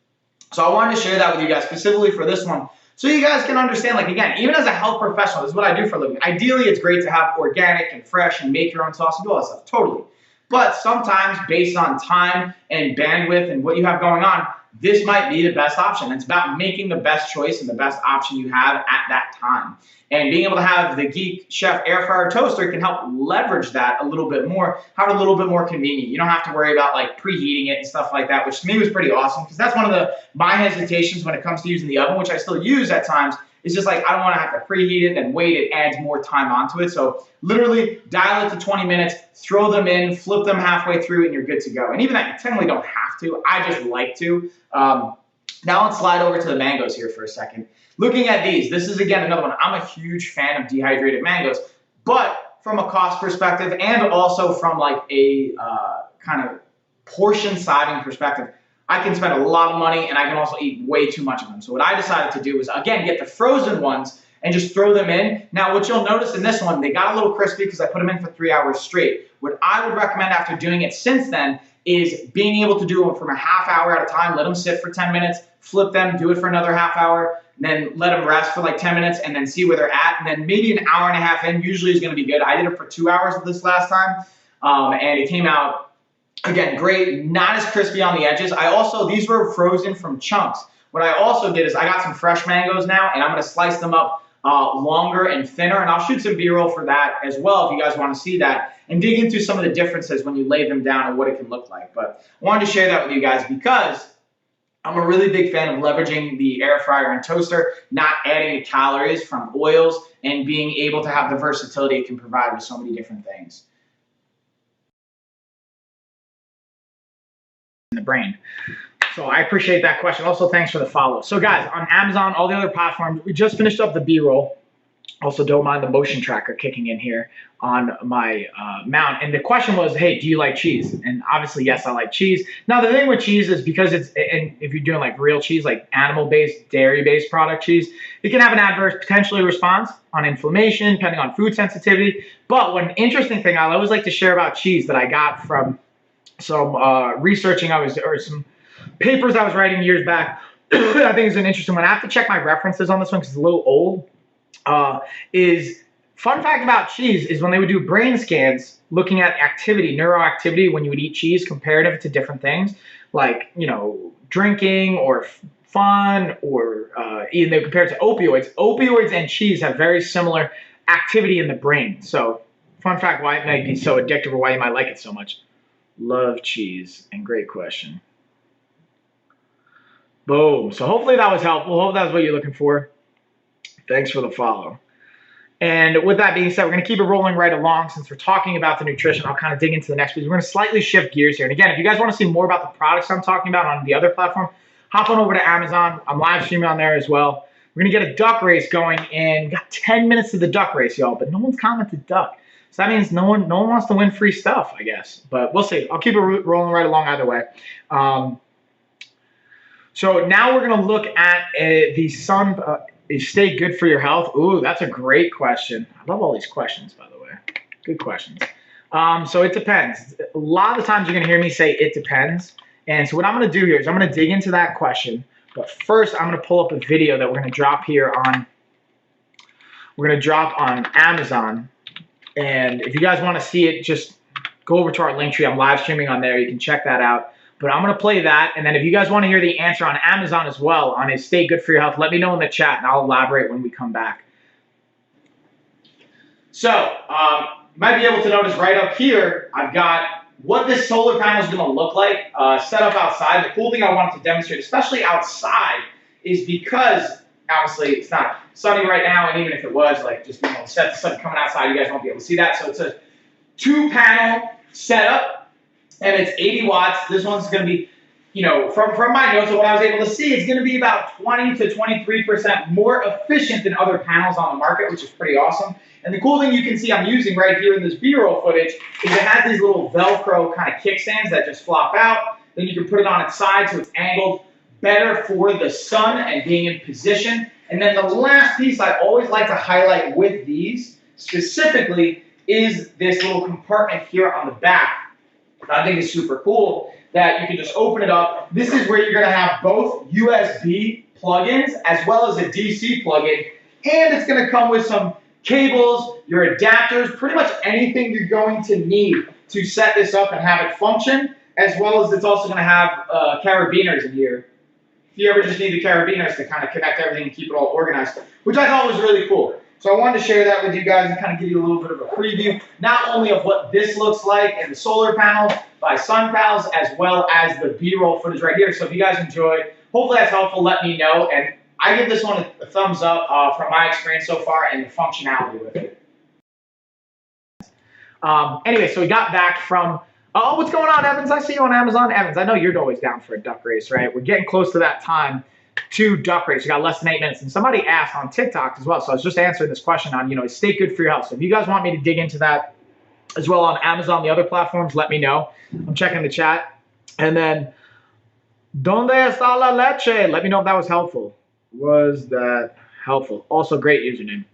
So I wanted to share that with you guys specifically for this one, so you guys can understand, like, again, even as a health professional, this is what I do for a living. Ideally, it's great to have organic and fresh and make your own sauce and do all that stuff, totally. But sometimes, based on time and bandwidth and what you have going on, this might be the best option. It's about making the best choice and the best option you have at that time. And being able to have the Geek Chef Air Fryer Toaster can help leverage that a little bit more, have it a little bit more convenient. You don't have to worry about, like, preheating it and stuff like that, which to me was pretty awesome, because that's one of my hesitations when it comes to using the oven, which I still use at times. It's just like, I don't want to have to preheat it and wait. It adds more time onto it. So literally dial it to 20 minutes, throw them in, flip them halfway through, and you're good to go. And even that, you technically don't have to. I just like to. Now let's slide over to the mangoes here for a second. Looking at these, this is, again, another one. I'm a huge fan of dehydrated mangoes, but from a cost perspective and also from, like, a kind of portion sizing perspective, I can spend a lot of money and I can also eat way too much of them. So what I decided to do was, again, get the frozen ones and just throw them in. Now, what you'll notice in this one, they got a little crispy because I put them in for 3 hours straight. What I would recommend after doing it since then is being able to do them from a half hour at a time, let them sit for 10 minutes, flip them, do it for another half hour, then let them rest for like 10 minutes and then see where they're at. And then maybe an hour and a half in usually is going to be good. I did it for 2 hours this last time, and it came out, again, great, not as crispy on the edges. These were frozen from chunks. What I also did is I got some fresh mangoes now, and I'm going to slice them up longer and thinner, and I'll shoot some B-roll for that as well if you guys want to see that and dig into some of the differences when you lay them down and what it can look like. But I wanted to share that with you guys because I'm a really big fan of leveraging the air fryer and toaster, not adding the calories from oils, and being able to have the versatility it can provide with so many different things. In the brain. So I appreciate that question. Also, thanks for the follow. So guys, on Amazon, all the other platforms, we just finished up the B-roll. Also, don't mind the motion tracker kicking in here on my mount. And the question was, hey, do you like cheese? And obviously, yes, I like cheese. Now, the thing with cheese is because it's, and if you're doing like real cheese, like animal-based, dairy-based product cheese, it can have an adverse potentially response on inflammation, depending on food sensitivity. But one interesting thing I always like to share about cheese that I got from some researching or some papers I was writing years back, I think it's an interesting one. I have to check my references on this one because it's a little old. Fun fact about cheese is when they would do brain scans looking at activity, neuroactivity when you would eat cheese comparative to different things like, you know, drinking or fun or even they compare it to opioids. Opioids and cheese have very similar activity in the brain. So fun fact why it might be so addictive or why you might like it so much. Love cheese, and great question. Boom. So hopefully that was helpful. Hope that's what you're looking for. Thanks for the follow. And with that being said, we're going to keep it rolling right along. Since we're talking about the nutrition, I'll kind of dig into the next piece. We're going to slightly shift gears here. And again, if you guys want to see more about the products I'm talking about on the other platform, hop on over to Amazon. I'm live streaming on there as well. We're going to get a duck race going in. We got 10 minutes to the duck race, y'all, but no one's commented duck. So that means no one wants to win free stuff, I guess. But we'll see. I'll keep it rolling right along either way. So now we're gonna look at the sun. Is stay good for your health? Ooh, that's a great question. I love all these questions, by the way. Good questions. So it depends. A lot of the times you're gonna hear me say it depends. And so what I'm gonna do here is I'm gonna dig into that question. But first, I'm gonna pull up a video that we're gonna drop here on. We're gonna drop on Amazon. And if you guys want to see it, just go over to our link tree. I'm live streaming on there. You can check that out. But I'm going to play that. And then if you guys want to hear the answer on Amazon as well, on his Stay Good for Your Health, let me know in the chat, and I'll elaborate when we come back. So, you might be able to notice right up here, I've got what this solar panel is going to look like set up outside. The cool thing I wanted to demonstrate, especially outside, is because obviously it's not sunny right now, and even if it was, like, just being able to set the sun coming outside, you guys won't be able to see that. So it's a 2-panel setup, and it's 80 watts. This one's going to be, you know, from my notes of what I was able to see, it's going to be about 20 to 23% more efficient than other panels on the market, which is pretty awesome. And the cool thing you can see I'm using right here in this B-roll footage is it has these little Velcro kind of kickstands that just flop out. Then you can put it on its side so it's angled better for the sun and being in position. And then the last piece I always like to highlight with these specifically is this little compartment here on the back. I think it's super cool that you can just open it up. This is where you're going to have both USB plugins as well as a DC plug-in, and it's going to come with some cables, your adapters, pretty much anything you're going to need to set this up and have it function, as well as it's also going to have carabiners in here. If you ever just need the carabiners to kind of connect everything and keep it all organized, which I thought was really cool. So I wanted to share that with you guys and kind of give you a little bit of a preview, not only of what this looks like in the solar panels by SunPals, as well as the B-roll footage right here. So if you guys enjoy, hopefully that's helpful, let me know. And I give this one a thumbs up from my experience so far and the functionality with it. Anyway, so we got back from, oh, what's going on, Evans? I see you on Amazon. Evans, I know you're always down for a duck race, right? We're getting close to that time to duck race. We got less than 8 minutes. And somebody asked on TikTok as well, so I was just answering this question on, is stay good for your health. So if you guys want me to dig into that as well on Amazon, the other platforms, let me know. I'm checking the chat. And then, ¿Dónde está la leche? Let me know if that was helpful. Was that helpful? Also, great username.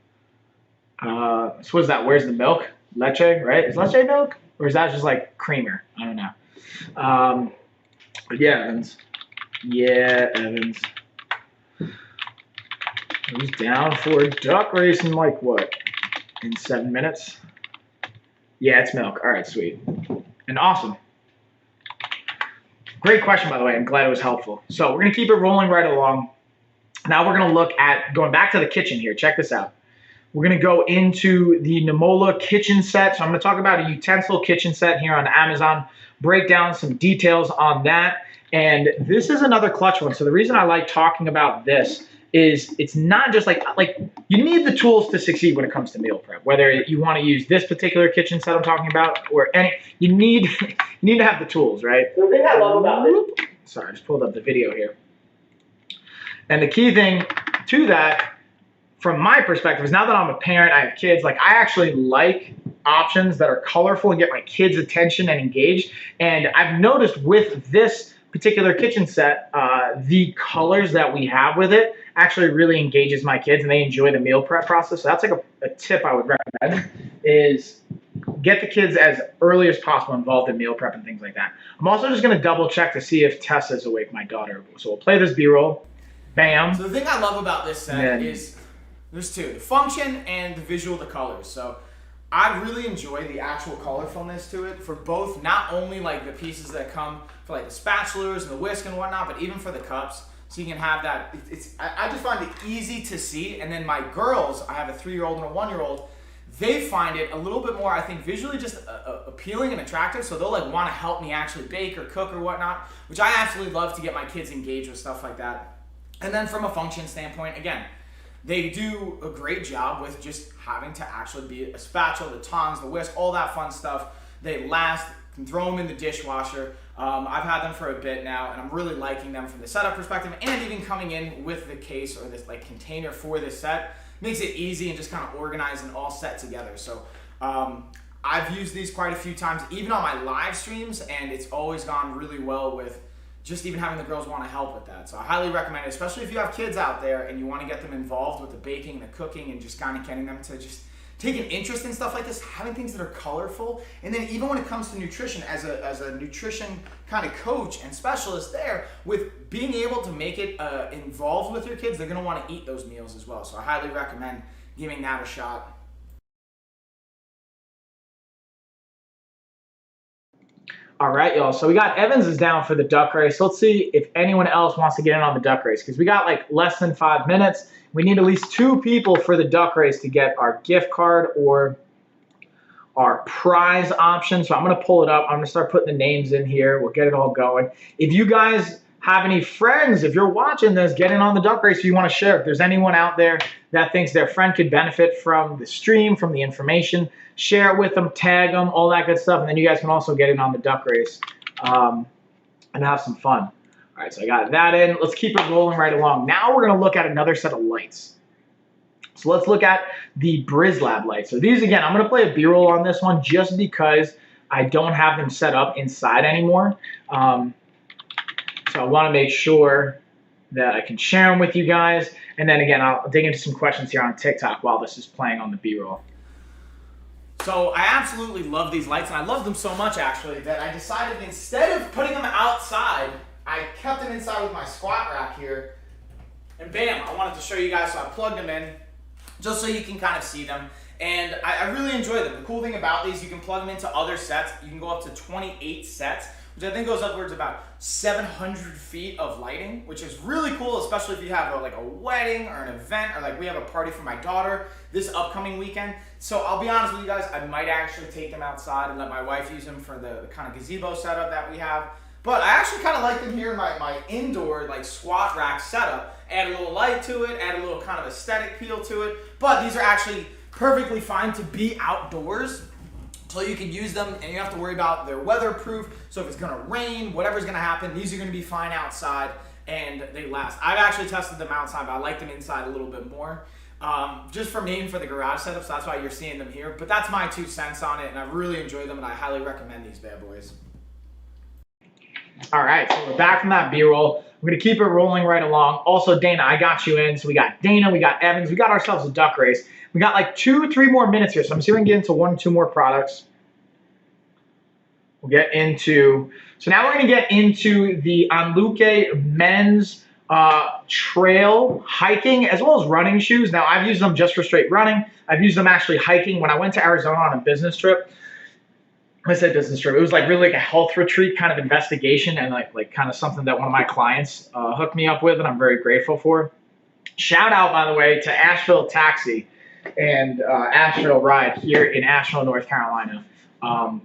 So what's that? Where's the milk? Leche, right? Is leche milk? Or is that just like creamer? I don't know. But yeah, Evans. Yeah, Evans. Who's down for duck racing like what? In 7 minutes? Yeah, it's milk. All right, sweet. And awesome. Great question, by the way. I'm glad it was helpful. So we're going to keep it rolling right along. Now we're going to look at going back to the kitchen here. Check this out. We're going to go into the Mola kitchen set. So I'm going to talk about a utensil kitchen set here on Amazon, break down some details on that. And this is another clutch one. So the reason I like talking about this is it's not just like you need the tools to succeed when it comes to meal prep. Whether you want to use this particular kitchen set I'm talking about or any, you need to have the tools, right? The thing I love about this, sorry, I just pulled up the video here. And the key thing to that, from my perspective, is now that I'm a parent, I have kids, like I actually like options that are colorful and get my kids' attention and engaged. And I've noticed with this particular kitchen set, the colors that we have with it actually really engages my kids and they enjoy the meal prep process. So that's like a tip I would recommend is get the kids as early as possible involved in meal prep and things like that. I'm also just gonna double check to see if Tessa's awake, my daughter. So we'll play this B-roll. Bam. So the thing I love about this set is there's two, the function and the visual, the colors. So I really enjoy the actual colorfulness to it for both, not only like the pieces that come for like the spatulas and the whisk and whatnot, but even for the cups. So you can have that, I just find it easy to see. And then my girls, I have a 3-year-old and a 1-year-old, they find it a little bit more, I think, visually just appealing and attractive. So they'll like want to help me actually bake or cook or whatnot, which I absolutely love to get my kids engaged with stuff like that. And then from a function standpoint, again, they do a great job with just having to actually be a spatula, the tongs, the whisk, all that fun stuff. They last, can throw them in the dishwasher. I've had them for a bit now, and I'm really liking them from the setup perspective. And even coming in with the case or this like container for this set makes it easy and just kind of organized and all set together. So I've used these quite a few times, even on my live streams, and it's always gone really well with just even having the girls want to help with that. So I highly recommend it, especially if you have kids out there and you want to get them involved with the baking, the cooking, and just kind of getting them to just take an interest in stuff like this, having things that are colorful. And then even when it comes to nutrition, as a nutrition kind of coach and specialist there, with being able to make it involved with your kids, they're going to want to eat those meals as well. So I highly recommend giving that a shot. All right, y'all. So we got Evans is down for the duck race. Let's see if anyone else wants to get in on the duck race, because we got like less than 5 minutes. We need at least 2 people for the duck race to get our gift card or our prize option. So I'm going to pull it up. I'm going to start putting the names in here. We'll get it all going. If you guys have any friends, if you're watching this, get in on the duck race, if you want to share. If there's anyone out there that thinks their friend could benefit from the stream, from the information, share it with them, tag them, all that good stuff. And then you guys can also get in on the duck race and have some fun. All right, so I got that in. Let's keep it rolling right along. Now we're going to look at another set of lights. So let's look at the Brizlab lights. So these, again, I'm going to play a B-roll on this one just because I don't have them set up inside anymore. So I want to make sure that I can share them with you guys. And then again, I'll dig into some questions here on TikTok while this is playing on the B-roll. So I absolutely love these lights, and I love them so much actually that I decided instead of putting them outside, I kept them inside with my squat rack here. And bam, I wanted to show you guys, so I plugged them in just so you can kind of see them. And I really enjoy them. The cool thing about these, you can plug them into other sets. You can go up to 28 sets, which I think goes upwards about 700 feet of lighting, which is really cool, especially if you have like a wedding or an event, or like we have a party for my daughter this upcoming weekend. So I'll be honest with you guys, I might actually take them outside and let my wife use them for the kind of gazebo setup that we have. But I actually kind of like them here in my indoor like squat rack setup. Add a little light to it, add a little kind of aesthetic feel to it. But these are actually perfectly fine to be outdoors. So you can use them and you don't have to worry about they're weatherproof. So if it's gonna rain, whatever's gonna happen, these are gonna be fine outside and they last. I've actually tested them outside, but I like them inside a little bit more. Just for me and for the garage setup, so that's why you're seeing them here. But that's my 2 cents on it, and I really enjoy them, and I highly recommend these bad boys. All right, so we're back from that B-roll. We're gonna keep it rolling right along. Also, Dana, I got you in. So we got Dana, we got Evans, we got ourselves a duck race. We got like 2-3 more minutes here, so I'm assuming we can get into 1 or 2 more products. We'll get into, so now we're gonna get into the Untitled men's trail hiking as well as running shoes. Now I've used them just for straight running. I've used them actually hiking. When I went to Arizona on a business trip, I said business trip, it was like really like a health retreat kind of investigation, and like kind of something that one of my clients hooked me up with, and I'm very grateful for. Shout out, by the way, to Asheville Taxi and Asheville Ride here in Asheville, North Carolina.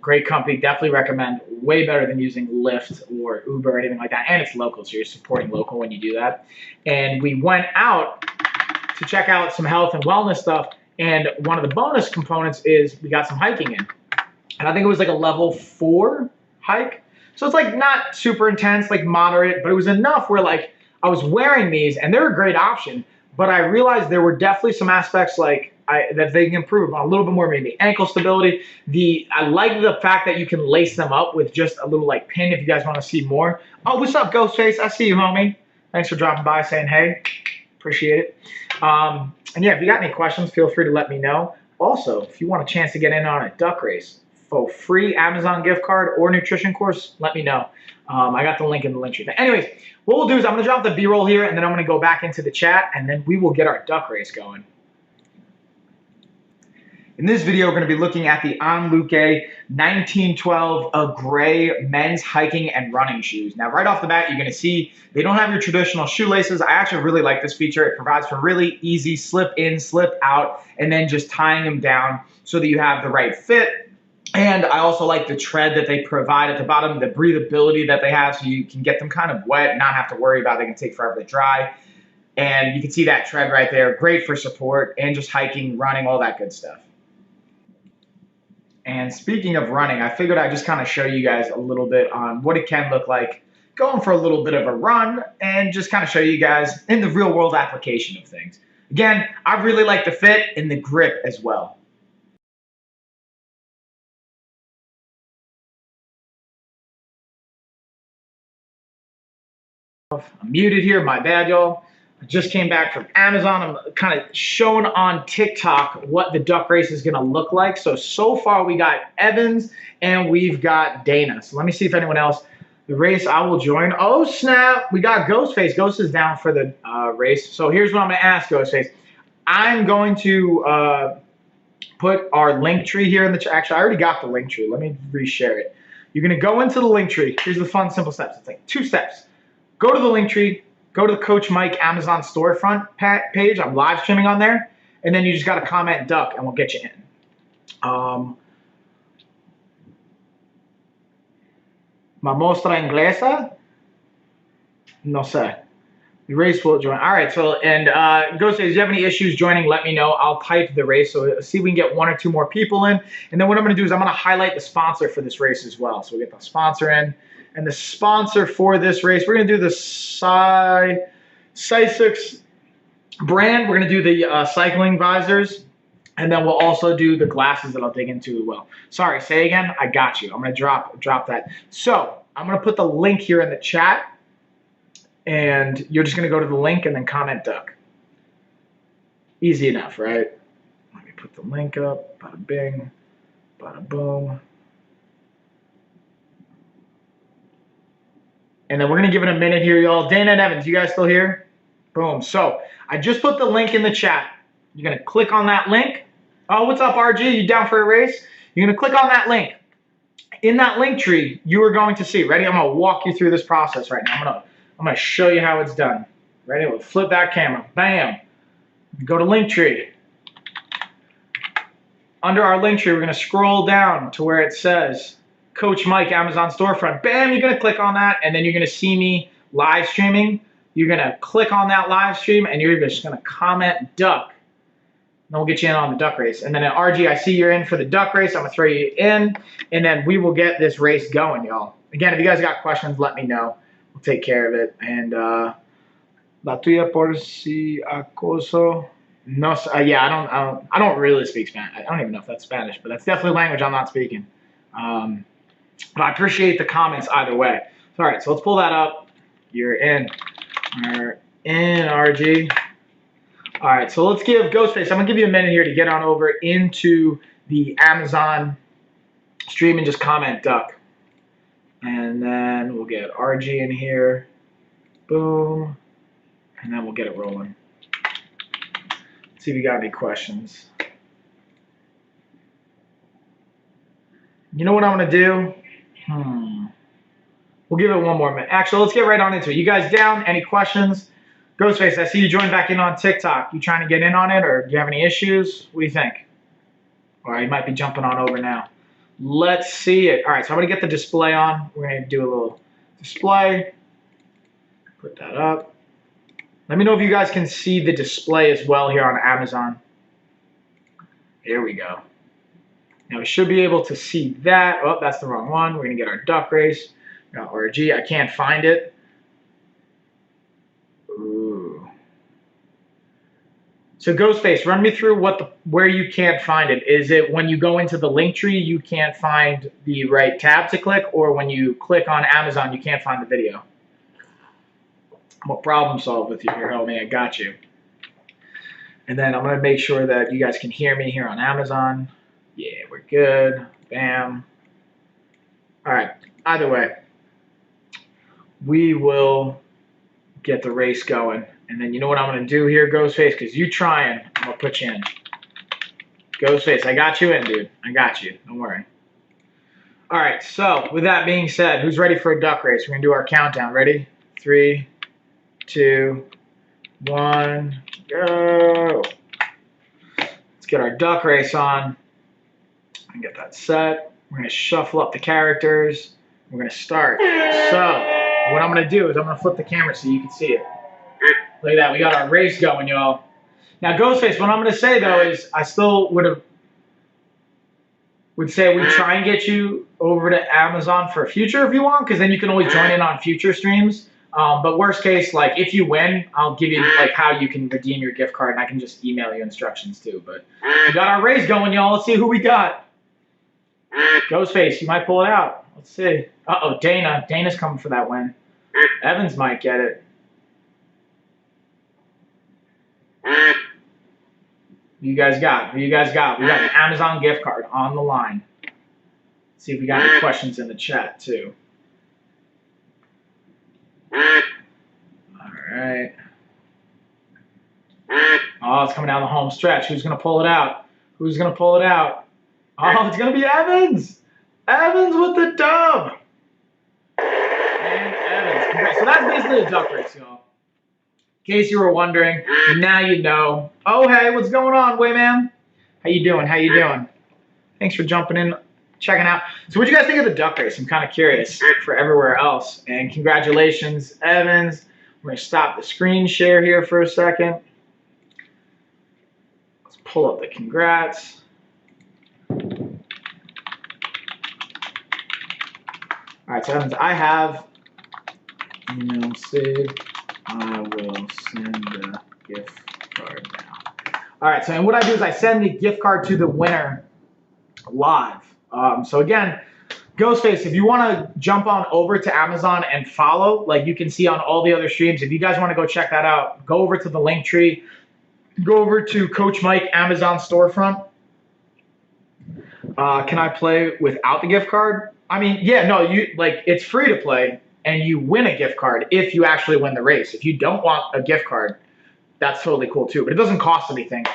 Great company, definitely recommend. Way better than using Lyft or Uber or anything like that. And it's local, so you're supporting local when you do that. And we went out to check out some health and wellness stuff. And one of the bonus components is we got some hiking in. And I think it was like a level 4 hike. So it's like not super intense, like moderate, but it was enough where like I was wearing these and they're a great option. But I realized there were definitely some aspects like that they can improve on a little bit more, maybe ankle stability. I like the fact that you can lace them up with just a little like pin if you guys want to see more. Oh, what's up, Ghostface? I see you, homie. Thanks for dropping by, saying hey. Appreciate it. And yeah, if you got any questions, feel free to let me know. Also, if you want a chance to get in on a duck race for free Amazon gift card or nutrition course, let me know. I got the link in the link tree. Anyways, what we'll do is I'm going to drop the B-roll here, and then I'm going to go back into the chat, and then we will get our duck race going. In this video, we're going to be looking at the Untitled 1912 gray men's hiking and running shoes. Now, right off the bat, you're going to see they don't have your traditional shoelaces. I actually really like this feature. It provides for really easy slip in, slip out, and then just tying them down so that you have the right fit. And I also like the tread that they provide at the bottom, the breathability that they have, so you can get them kind of wet, not have to worry about it. They can take forever to dry. And you can see that tread right there. Great for support and just hiking, running, all that good stuff. And speaking of running, I figured I'd just kind of show you guys a little bit on what it can look like going for a little bit of a run and just kind of show you guys in the real world application of things. Again, I really like the fit and the grip as well. I'm muted here, my bad, y'all. I just came back from Amazon. I'm kind of showing on TikTok what the duck race is going to look like. So far we got Evans and we've got Dana. So let me see if anyone else. The race I will join. Oh, snap. We got Ghostface. Ghost is down for the race. So here's what I'm going to ask Ghostface. I'm going to put our link tree here in the chat. Actually, I already got the link tree. Let me reshare it. You're going to go into the link tree. Here's the fun, simple steps. It's like 2 steps. Go to the link tree. Go to the Coach Mike Amazon storefront page. I'm live streaming on there. And then you just got to comment duck and we'll get you in. ¿Ma mostra inglesa? No sé. The race will join. All right, so, and Ghost says, if you have any issues joining, let me know. I'll type the race, so see if we can get 1 or 2 more people in. And then what I'm going to do is I'm going to highlight the sponsor for this race as well. So we get the sponsor in. And the sponsor for this race, we're going to do the Sysix brand. We're going to do the cycling visors. And then we'll also do the glasses that I'll dig into as well. Sorry, say again. I got you. I'm going to drop that. So I'm going to put the link here in the chat. And you're just going to go to the link and then comment duck. Easy enough, right? Let me put the link up. Bada bing. Bada boom. And then we're going to give it a minute here, y'all. Dana and Evans, you guys still here? Boom. So I just put the link in the chat. You're going to click on that link. Oh, what's up, RG? You down for a race? You're going to click on that link. In that link tree, you are going to see. Ready? I'm going to walk you through this process right now. I'm going to show you how it's done. Ready? We'll flip that camera. Bam. Go to link tree. Under our link tree, we're going to scroll down to where it says Coach Mike Amazon storefront. Bam. You're going to click on that, and then you're going to see me live streaming. You're going to click on that live stream, and you're just going to comment duck. And we'll get you in on the duck race. And then at RG, I see you're in for the duck race. I'm going to throw you in, and then we will get this race going, y'all. Again, if you guys got questions, let me know. We'll take care of it. And la tuya por si acaso. No, yeah, I don't really speak Spanish. I don't even know if that's Spanish, but that's definitely a language I'm not speaking. But I appreciate the comments either way. All right, so let's pull that up. You're in. We're in, RG. All right, so let's give Ghostface. I'm gonna give you a minute here to get on over into the Amazon stream and just comment duck. And then we'll get RG in here. Boom. And then we'll get it rolling. Let's see if you got any questions. You know what I'm going to do? We'll give it 1 more minute. Actually, let's get right on into it. You guys down? Any questions? Ghostface, I see you joined back in on TikTok. You trying to get in on it, or do you have any issues? What do you think? All right, you might be jumping on over now. Let's see it. All right, so I'm going to get the display on. We're going to do a little display. Put that up. Let me know if you guys can see the display as well here on Amazon. Here we go. Now we should be able to see that. Oh, that's the wrong one. We're going to get our duck race. Got RG. I can't find it. Ooh. So Ghostface, run me through where you can't find it. Is it when you go into the link tree, you can't find the right tab to click, or when you click on Amazon, you can't find the video? We'll problem solve with you here, homie. I got you. And then I'm going to make sure that you guys can hear me here on Amazon. Yeah, we're good. Bam. All right. Either way, we will get the race going. And then you know what I'm going to do here, Ghostface? Because you trying, I'm going to put you in. Ghostface, I got you in, dude. I got you. Don't worry. All right, so with that being said, who's ready for a duck race? We're going to do our countdown. Ready? 3, 2, 1, go. Let's get our duck race on and get that set. We're going to shuffle up the characters. We're going to start. So what I'm going to do is I'm going to flip the camera so you can see it. Look at that. We got our race going, y'all. Now, Ghostface, what I'm going to say, though, is I still would say we try and get you over to Amazon for a future if you want, because then you can always join in on future streams. But worst case, like, if you win, I'll give you, like, how you can redeem your gift card, and I can just email you instructions, too. But we got our race going, y'all. Let's see who we got. Ghostface, you might pull it out. Let's see. Uh-oh, Dana. Dana's coming for that win. Evans might get it. You guys got? You guys got? We got an Amazon gift card on the line. See if we got any questions in the chat too. All right. Oh, it's coming down the home stretch. Who's gonna pull it out? Who's gonna pull it out? Oh, it's gonna be Evans. Evans with the dub. And Evans. Congrats. So that's basically a duck race, y'all. In case you were wondering, now you know. Oh, hey, what's going on, Wayman? How you doing? How you doing? Thanks for jumping in, checking out. So what do you guys think of the duck race? I'm kind of curious for everywhere else. And congratulations, Evans. We're going to stop the screen share here for a second. Let's pull up the congrats. All right, so Evans, I have email saved. I will send the gift card now. All right, so and what I do is I send the gift card to the winner live. So again, Ghostface, if you want to jump on over to Amazon and follow, like you can see on all the other streams, if you guys want to go check that out, go over to the link tree, go over to Coach Mike Amazon storefront. Can I play without the gift card? I mean, yeah, no, it's free to play. And you win a gift card if you actually win the race. If you don't want a gift card, that's totally cool too. But it doesn't cost anything.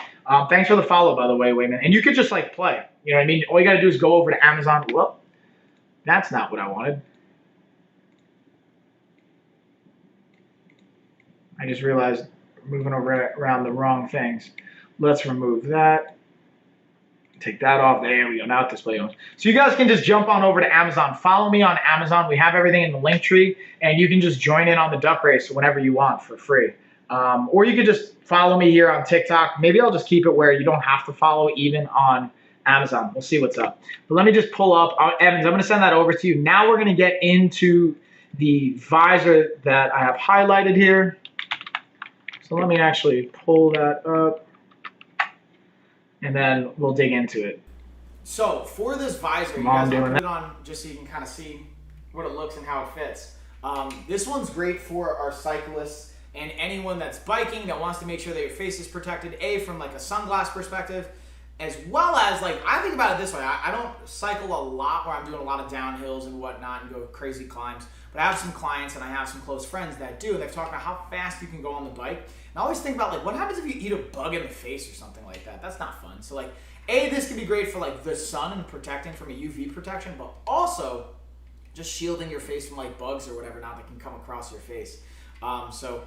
Thanks for the follow, by the way, Wayman. And you could just like play. You know what I mean? All you got to do is go over to Amazon. Well, that's not what I wanted. I just realized we're moving around the wrong things. Let's remove that. Take that off. There we go. Now it display owns. So you guys can just jump on over to Amazon. Follow me on Amazon. We have everything in the link tree, and you can just join in on the duck race whenever you want for free. Or you could just follow me here on TikTok. Maybe I'll just keep it where you don't have to follow even on Amazon. We'll see what's up. But let me just pull up. Evans, I'm going to send that over to you. Now we're going to get into the visor that I have highlighted here. So let me actually pull that up. And then we'll dig into it. So for this visor, you guys can put it on just so you can kind of see what it looks and how it fits. This one's great for our cyclists and anyone that's biking that wants to make sure that your face is protected, from like a sunglass perspective, as well as like, I think about it this way. I don't cycle a lot where I'm doing a lot of downhills and whatnot and go crazy climbs, but I have some clients and I have some close friends that do, and they've talked about how fast you can go on the bike. And I always think about like, what happens if you eat a bug in the face or something like that? That's not fun. So like, this can be great for like the sun and protecting from a UV protection, but also just shielding your face from like bugs or whatever not that can come across your face. So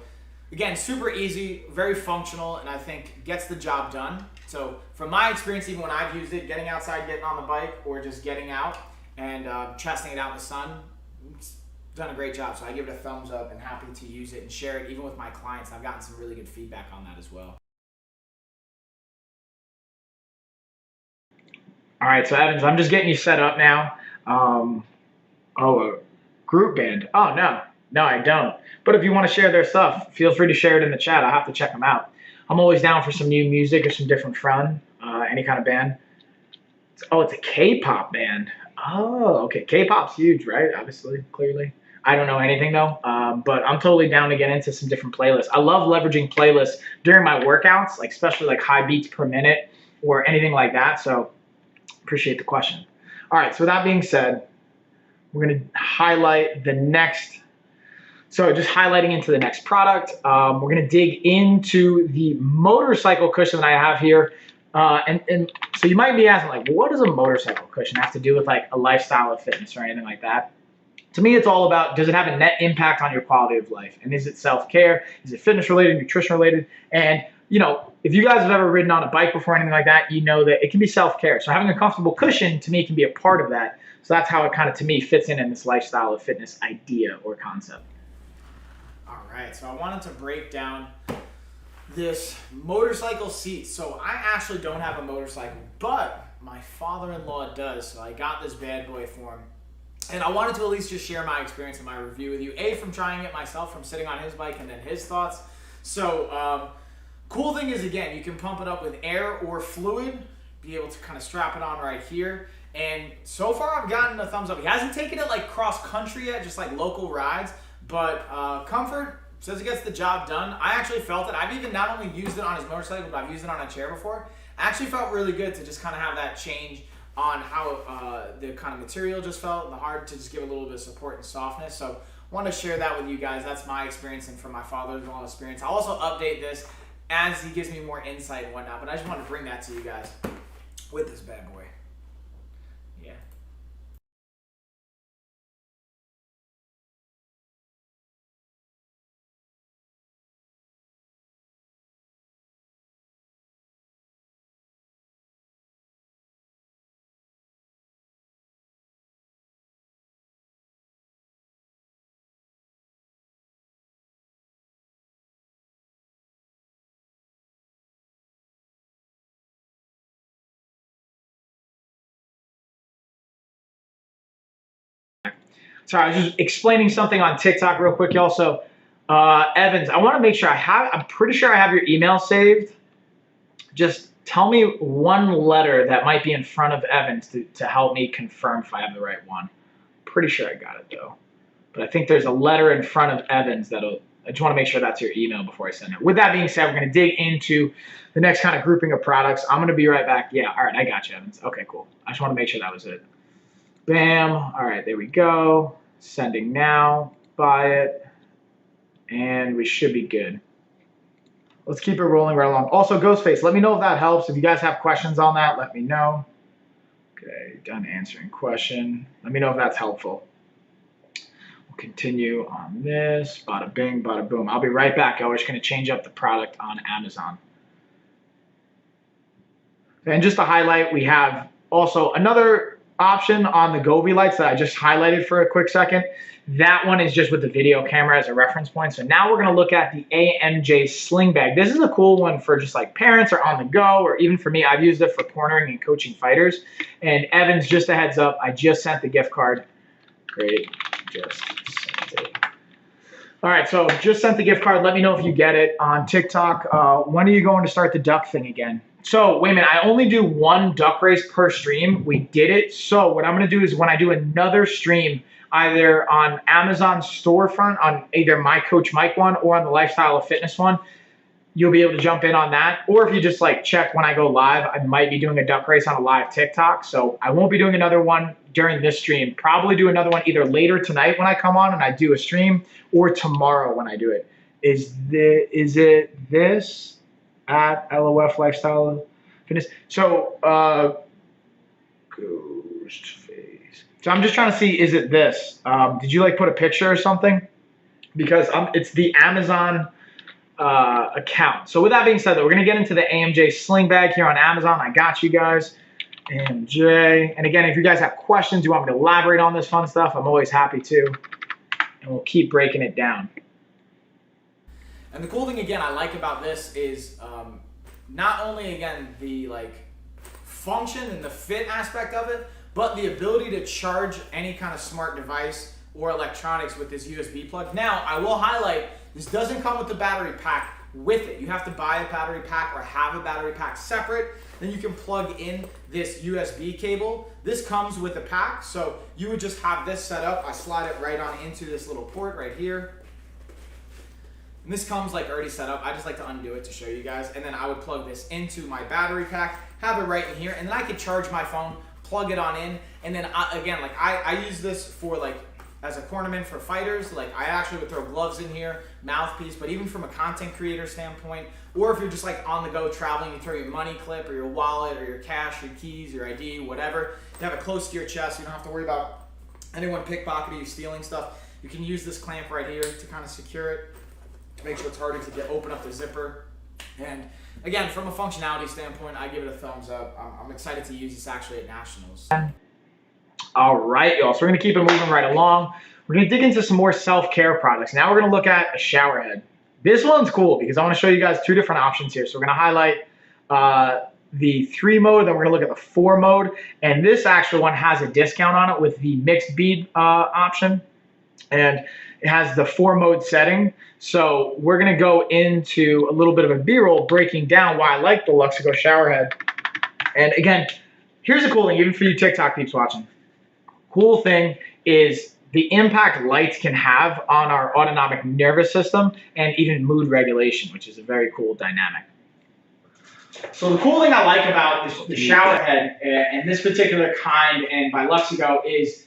again, super easy, very functional, and I think gets the job done. So from my experience, even when I've used it, getting outside, getting on the bike, or just getting out and testing it out in the sun, it's done a great job. So I give it a thumbs up and happy to use it and share it even with my clients. I've gotten some really good feedback on that as well. All right, so Evans, I'm just getting you set up now. A group band. Oh, no, I don't. But if you want to share their stuff, feel free to share it in the chat. I'll have to check them out. I'm always down for some new music or some different fun, any kind of band. It's a K-pop band. Oh, okay. K-pop's huge, right? Obviously, clearly. I don't know anything though, but I'm totally down to get into some different playlists. I love leveraging playlists during my workouts, like especially like high beats per minute or anything like that. So appreciate the question. All right, so that being said, we're going to highlight the next. So just highlighting into the next product, we're going to dig into the motorcycle cushion that I have here. And so you might be asking, like, what does a motorcycle cushion have to do with like a lifestyle of fitness or anything like that? To me, it's all about, does it have a net impact on your quality of life? And is it self-care? Is it fitness related, nutrition related? And, you know, if you guys have ever ridden on a bike before or anything like that, you know that it can be self-care. So having a comfortable cushion, to me, can be a part of that. So that's how it kind of, to me, fits in this lifestyle of fitness idea or concept. All right, so I wanted to break down this motorcycle seat. So I actually don't have a motorcycle, but my father-in-law does. So I got this bad boy for him. And I wanted to at least just share my experience and my review with you. From trying it myself, from sitting on his bike, and then his thoughts. So cool thing is, again, you can pump it up with air or fluid. Be able to kind of strap it on right here. And so far I've gotten a thumbs up. He hasn't taken it like cross country yet, just like local rides. But comfort says it gets the job done. I actually felt it. I've even not only used it on his motorcycle, but I've used it on a chair before. I actually felt really good to just kind of have that change on how the kind of material just felt, and the hard to just give a little bit of support and softness. So I want to share that with you guys. That's my experience, and from my father-in-law experience. I'll also update this as he gives me more insight and whatnot, but I just want to bring that to you guys with this bad boy. Yeah. Sorry, I was just explaining something on TikTok real quick, y'all. So, Evans, I want to make sure I'm pretty sure I have your email saved. Just tell me one letter that might be in front of Evans to help me confirm if I have the right one. Pretty sure I got it, though. But I think there's a letter in front of Evans I just want to make sure that's your email before I send it. With that being said, we're going to dig into the next kind of grouping of products. I'm going to be right back. Yeah, all right, I got you, Evans. Okay, cool. I just want to make sure that was it. Bam. All right, there we go. Sending now. Buy it. And we should be good. Let's keep it rolling right along. Also, Ghostface, let me know if that helps. If you guys have questions on that, let me know. Okay, done answering question. Let me know if that's helpful. We'll continue on this. Bada bing, bada boom. I'll be right back. I was just going to change up the product on Amazon. And just to highlight, we have also another option on the Govee lights that I just highlighted for a quick second. That one is just with the video camera as a reference point. So now we're going to look at the Amj Sling Bag. This is a cool one for just like parents or on the go, or even for me. I've used it for cornering and coaching fighters. And Evans, just a heads up, I just sent the gift card. Great, just sent it. All right, so just sent the gift card. Let me know if you get it on TikTok. When are you going to start the duck thing again? So wait a minute, I only do one duck race per stream. We did it. So what I'm going to do is when I do another stream, either on Amazon storefront on either my Coach Mike one or on the Lifestyle of Fitness one, you'll be able to jump in on that. Or if you just like check when I go live, I might be doing a duck race on a live TikTok. So I won't be doing another one during this stream. Probably do another one either later tonight when I come on and I do a stream, or tomorrow when I do it. Is it this at LOF Lifestyle of Fitness? So Ghost Face. So I'm just trying to see, is it this? Did you like put a picture or something? Because it's the Amazon account. So with that being said, we're going to get into the Amj Sling Bag here on Amazon. I got you guys. Amj. And again, if you guys have questions, you want me to elaborate on this fun stuff, I'm always happy to. And we'll keep breaking it down. And the cool thing, again, I like about this is not only, again, the like function and the fit aspect of it, but the ability to charge any kind of smart device or electronics with this USB plug. Now, I will highlight, this doesn't come with the battery pack with it. You have to buy a battery pack or have a battery pack separate. Then you can plug in this USB cable. This comes with a pack, so you would just have this set up. I slide it right on into this little port right here. And this comes like already set up. I just like to undo it to show you guys. And then I would plug this into my battery pack, have it right in here, and then I could charge my phone, plug it on in, and then again, like I use this for like as a cornerman for fighters. Like I actually would throw gloves in here, mouthpiece, but even from a content creator standpoint, or if you're just like on the go traveling, you throw your money clip or your wallet or your cash, your keys, your ID, whatever. You have it close to your chest. You don't have to worry about anyone pickpocketing you, stealing stuff. You can use this clamp right here to kind of secure it, to make sure it's harder to open up the zipper. And again, from a functionality standpoint, I give it a thumbs up. I'm excited to use this actually at Nationals. All right, y'all. So we're going to keep it moving right along. We're going to dig into some more self-care products. Now we're going to look at a shower head. This one's cool because I want to show you guys two different options here. So we're going to highlight the 3 mode, then we're going to look at the 4 mode. And this actual one has a discount on it with the mixed bead option. And it has the 4 mode setting. So we're going to go into a little bit of a B-roll breaking down why I like the Luxaco shower head. And again, here's the cool thing, even for you TikTok peeps watching. Cool thing is the impact lights can have on our autonomic nervous system and even mood regulation, which is a very cool dynamic. So the cool thing I like about the shower head and this particular kind and by Luxaco is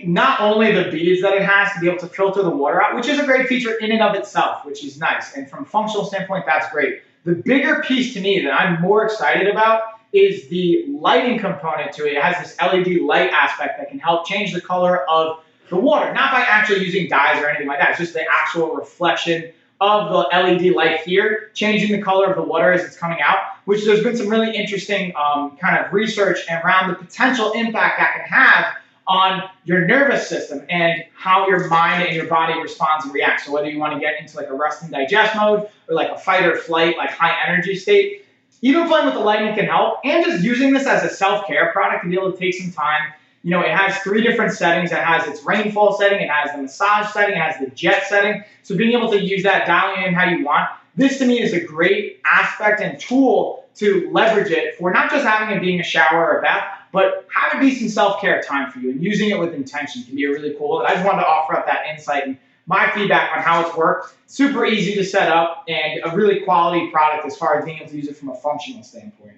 not only the beads that it has to be able to filter the water out, which is a great feature in and of itself, which is nice. And from a functional standpoint, that's great. The bigger piece to me that I'm more excited about is the lighting component to it. It has this LED light aspect that can help change the color of the water, not by actually using dyes or anything like that. It's just the actual reflection of the LED light here, changing the color of the water as it's coming out, which there's been some really interesting kind of research around the potential impact that can have on your nervous system and how your mind and your body responds and reacts. So whether you want to get into like a rest and digest mode or like a fight or flight, like high energy state, even playing with the lighting can help. And just using this as a self-care product to be able to take some time. You know, it has 3 different settings. It has its rainfall setting, it has the massage setting, it has the jet setting. So being able to use that, dialing in how you want. This to me is a great aspect and tool to leverage it for not just having it being a shower or a bath, but have it be some self-care time for you, and using it with intention can be really cool. And I just wanted to offer up that insight and my feedback on how it's worked. Super easy to set up and a really quality product as far as being able to use it from a functional standpoint.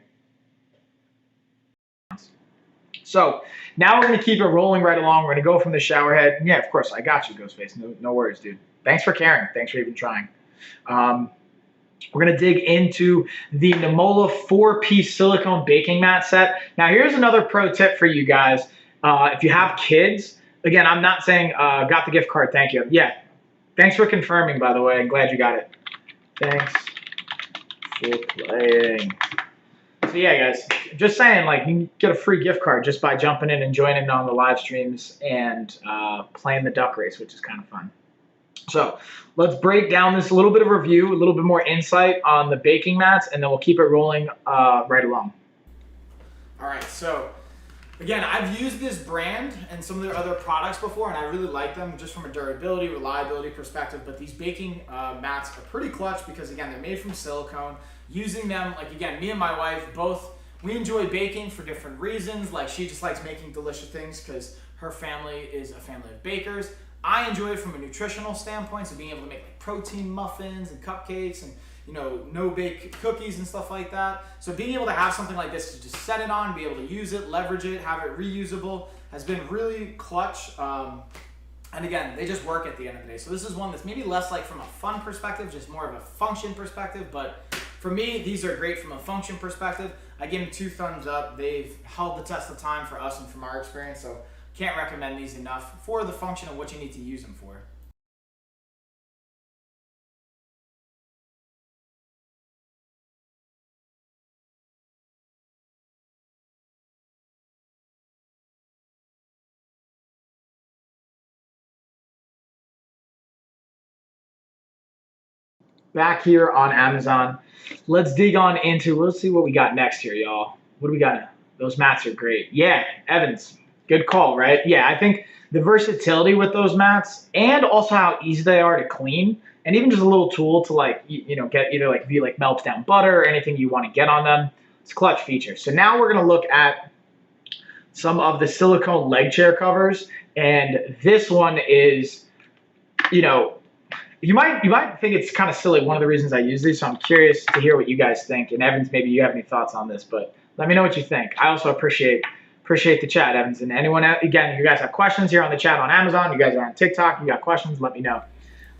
So now we're going to keep it rolling right along. We're going to go from the shower head. And yeah, of course, I got you, Ghostface. No worries, dude. Thanks for caring. Thanks for even trying. We're going to dig into the Mola 4-piece silicone baking mat set. Now, here's another pro tip for you guys. If you have kids, again, I'm not saying got the gift card. Thank you. Yeah. Thanks for confirming, by the way. I'm glad you got it. Thanks for playing. So yeah, guys, just saying, like, you can get a free gift card just by jumping in and joining on the live streams and playing the duck race, which is kind of fun. So let's break down this little bit of review, a little bit more insight on the baking mats, and then we'll keep it rolling right along. All right, so again, I've used this brand and some of their other products before, and I really like them just from a durability, reliability perspective. But these baking mats are pretty clutch because, again, they're made from silicone. Using them, like, again, me and my wife both, we enjoy baking for different reasons. Like, she just likes making delicious things because her family is a family of bakers. I enjoy it from a nutritional standpoint, so being able to make like protein muffins and cupcakes and, you know, no-bake cookies and stuff like that. So being able to have something like this to just set it on, be able to use it, leverage it, have it reusable has been really clutch. And again, they just work at the end of the day. So this is one that's maybe less like from a fun perspective, just more of a function perspective. But for me, these are great from a function perspective. I give them 2 thumbs up. They've held the test of time for us and from our experience. So can't recommend these enough for the function of what you need to use them for. Back here on Amazon. Let's dig on into, let's see what we got next here, y'all. What do we got? Those mats are great. Yeah, Evans, good call, right? Yeah, I think the versatility with those mats and also how easy they are to clean, and even just a little tool to, like, you know, get either like melt melts down butter or anything you want to get on them. It's a clutch feature. So now we're going to look at some of the silicone leg chair covers, and this one is, you know, you might think it's kind of silly, one of the reasons I use these, so I'm curious to hear what you guys think. And Evans, maybe you have any thoughts on this, but let me know what you think. I also appreciate the chat, Evans. And anyone, again, you guys have questions here on the chat on Amazon, you guys are on TikTok, you got questions, let me know.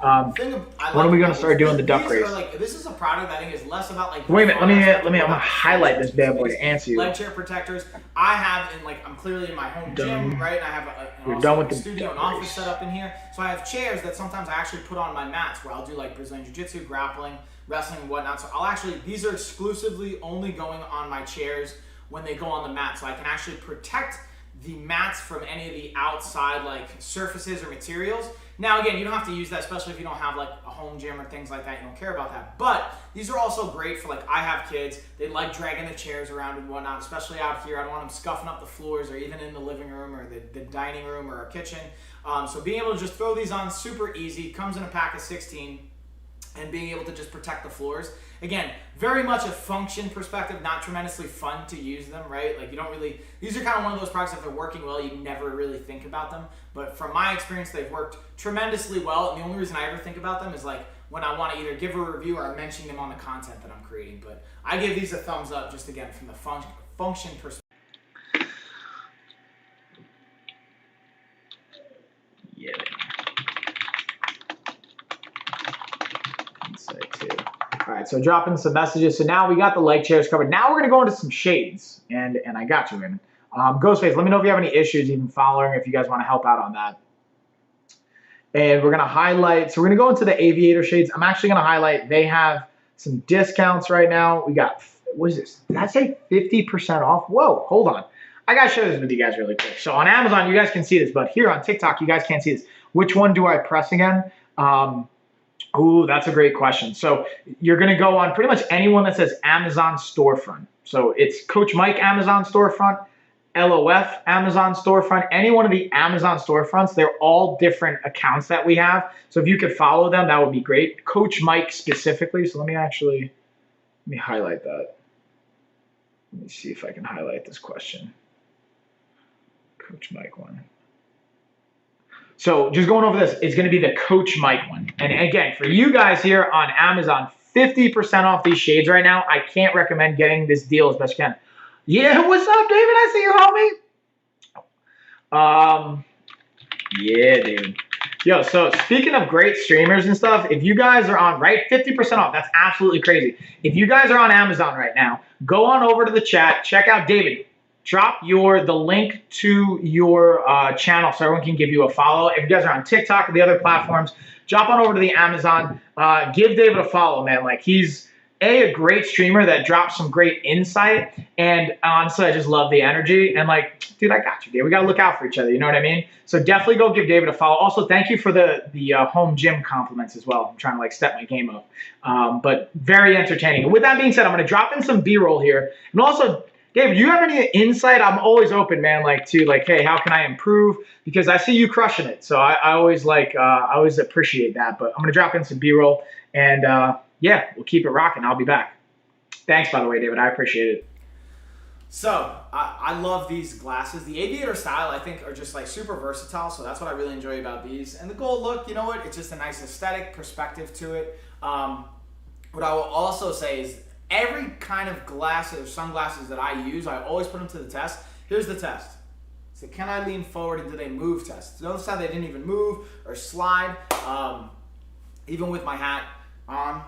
When are we going to start doing the duck race? Like, this is a product that I think is less about like. Wait a minute, let me. I'm gonna highlight this bad boy to answer you. Leg chair protectors. I have I'm clearly in my home gym, right? And I have a studio and office set up in here. So I have chairs that sometimes I actually put on my mats where I'll do like Brazilian Jiu-Jitsu, grappling, wrestling, and whatnot. So these are exclusively only going on my chairs when they go on the mat, so I can actually protect the mats from any of the outside like surfaces or materials. Now again, you don't have to use that, especially if you don't have like a home gym or things like that. You don't care about that. But these are also great for, like, I have kids. They like dragging the chairs around and whatnot, especially out here. I don't want them scuffing up the floors or even in the living room or the dining room or a kitchen. So being able to just throw these on super easy. Comes in a pack of 16. and being able to just protect the floors. Again, very much a function perspective, not tremendously fun to use them, right? Like you don't really, these are kind of one of those products, if they're working well, you never really think about them. But from my experience, they've worked tremendously well. And the only reason I ever think about them is like when I want to either give a review or I'm mentioning them on the content that I'm creating. But I give these a thumbs up just again from the function perspective. Yeah. Insight too. All right, so dropping some messages. So now we got the leg chairs covered. Now we're gonna go into some shades, and I got you, man. Ghostface, let me know if you have any issues even following, if you guys want to help out on that. And we're gonna highlight. So we're gonna go into the Aviator Shades. I'm actually gonna highlight. They have some discounts right now. We got, what is this? Did I say 50% off? Whoa, hold on. I gotta share this with you guys really quick. So on Amazon, you guys can see this, but here on TikTok, you guys can't see this. Which one do I press again? Ooh, that's a great question. So you're gonna go on pretty much anyone that says Amazon storefront. So it's Coach Mike Amazon storefront, LOF Amazon storefront, any one of the Amazon storefronts. They're all different accounts that we have. So if you could follow them, that would be great. Coach Mike specifically. So let me highlight that. Let me see if I can highlight this question. Coach Mike one. So just going over this, it's going to be the Coach Mike one. And again, for you guys here on Amazon, 50% off these shades right now. I can't recommend getting this deal as best you can. Yeah, what's up, David? I see you, homie. Yeah, David. Yo, so speaking of great streamers and stuff, if you guys are on, right, 50% off, that's absolutely crazy. If you guys are on Amazon right now, go on over to the chat, check out David. Drop the link to your channel so everyone can give you a follow. If you guys are on TikTok or the other platforms, jump on over to the Amazon. Give David a follow, man. Like he's a great streamer that drops some great insight. And honestly, I just love the energy. And like, dude, I got you, David. We got to look out for each other. You know what I mean? So definitely go give David a follow. Also, thank you for the home gym compliments as well. I'm trying to like step my game up. But very entertaining. And with that being said, I'm going to drop in some B-roll here. And also, David, do you have any insight? I'm always open, man, like to like, hey, how can I improve? Because I see you crushing it. So I always like, I always appreciate that. But I'm going to drop in some B-roll and yeah, we'll keep it rocking. I'll be back. Thanks, by the way, David. I appreciate it. So I love these glasses. The Aviator style, I think, are just like super versatile. So that's what I really enjoy about these. And the gold look, you know what? It's just a nice aesthetic perspective to it. What I will also say is every kind of glasses or sunglasses that I use, I always put them to the test. Here's the test. So can I lean forward and do they move test? So notice how they didn't even move or slide. Even with my hat on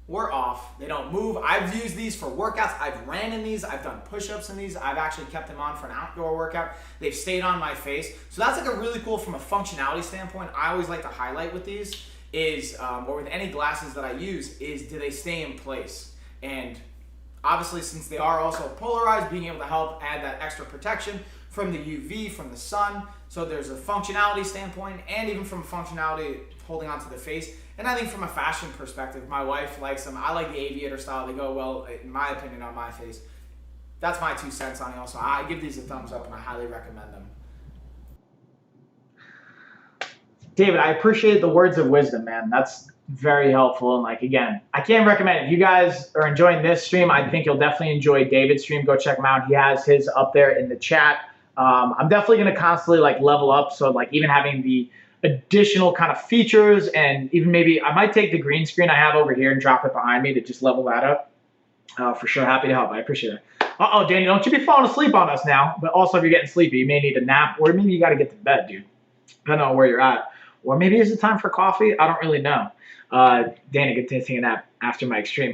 or off, they don't move. I've used these for workouts. I've ran in these. I've done push-ups in these. I've actually kept them on for an outdoor workout. They've stayed on my face. So that's like a really cool from a functionality standpoint. I always like to highlight with these is, or with any glasses that I use, is do they stay in place? And obviously, since they are also polarized, being able to help add that extra protection from the UV, from the sun. So there's a functionality standpoint and even from functionality holding onto the face. And I think from a fashion perspective, my wife likes them. I like the Aviator style. They go well, in my opinion, on my face. That's my 2 cents on it also. I give these a thumbs up and I highly recommend them. David, I appreciate the words of wisdom, man. That's very helpful. And like, again, I can't recommend it. If you guys are enjoying this stream, I think you'll definitely enjoy David's stream. Go check him out. He has his up there in the chat. I'm definitely going to constantly like level up. So like even having the additional kind of features and even maybe I might take the green screen I have over here and drop it behind me to just level that up. For sure. Happy to help. I appreciate it. Uh-oh, Danny, don't you be falling asleep on us now. But also if you're getting sleepy, you may need a nap or maybe you got to get to bed, dude. Depending on where you're at. Or maybe is it time for coffee? I don't really know. Danny, get to take a nap after my stream.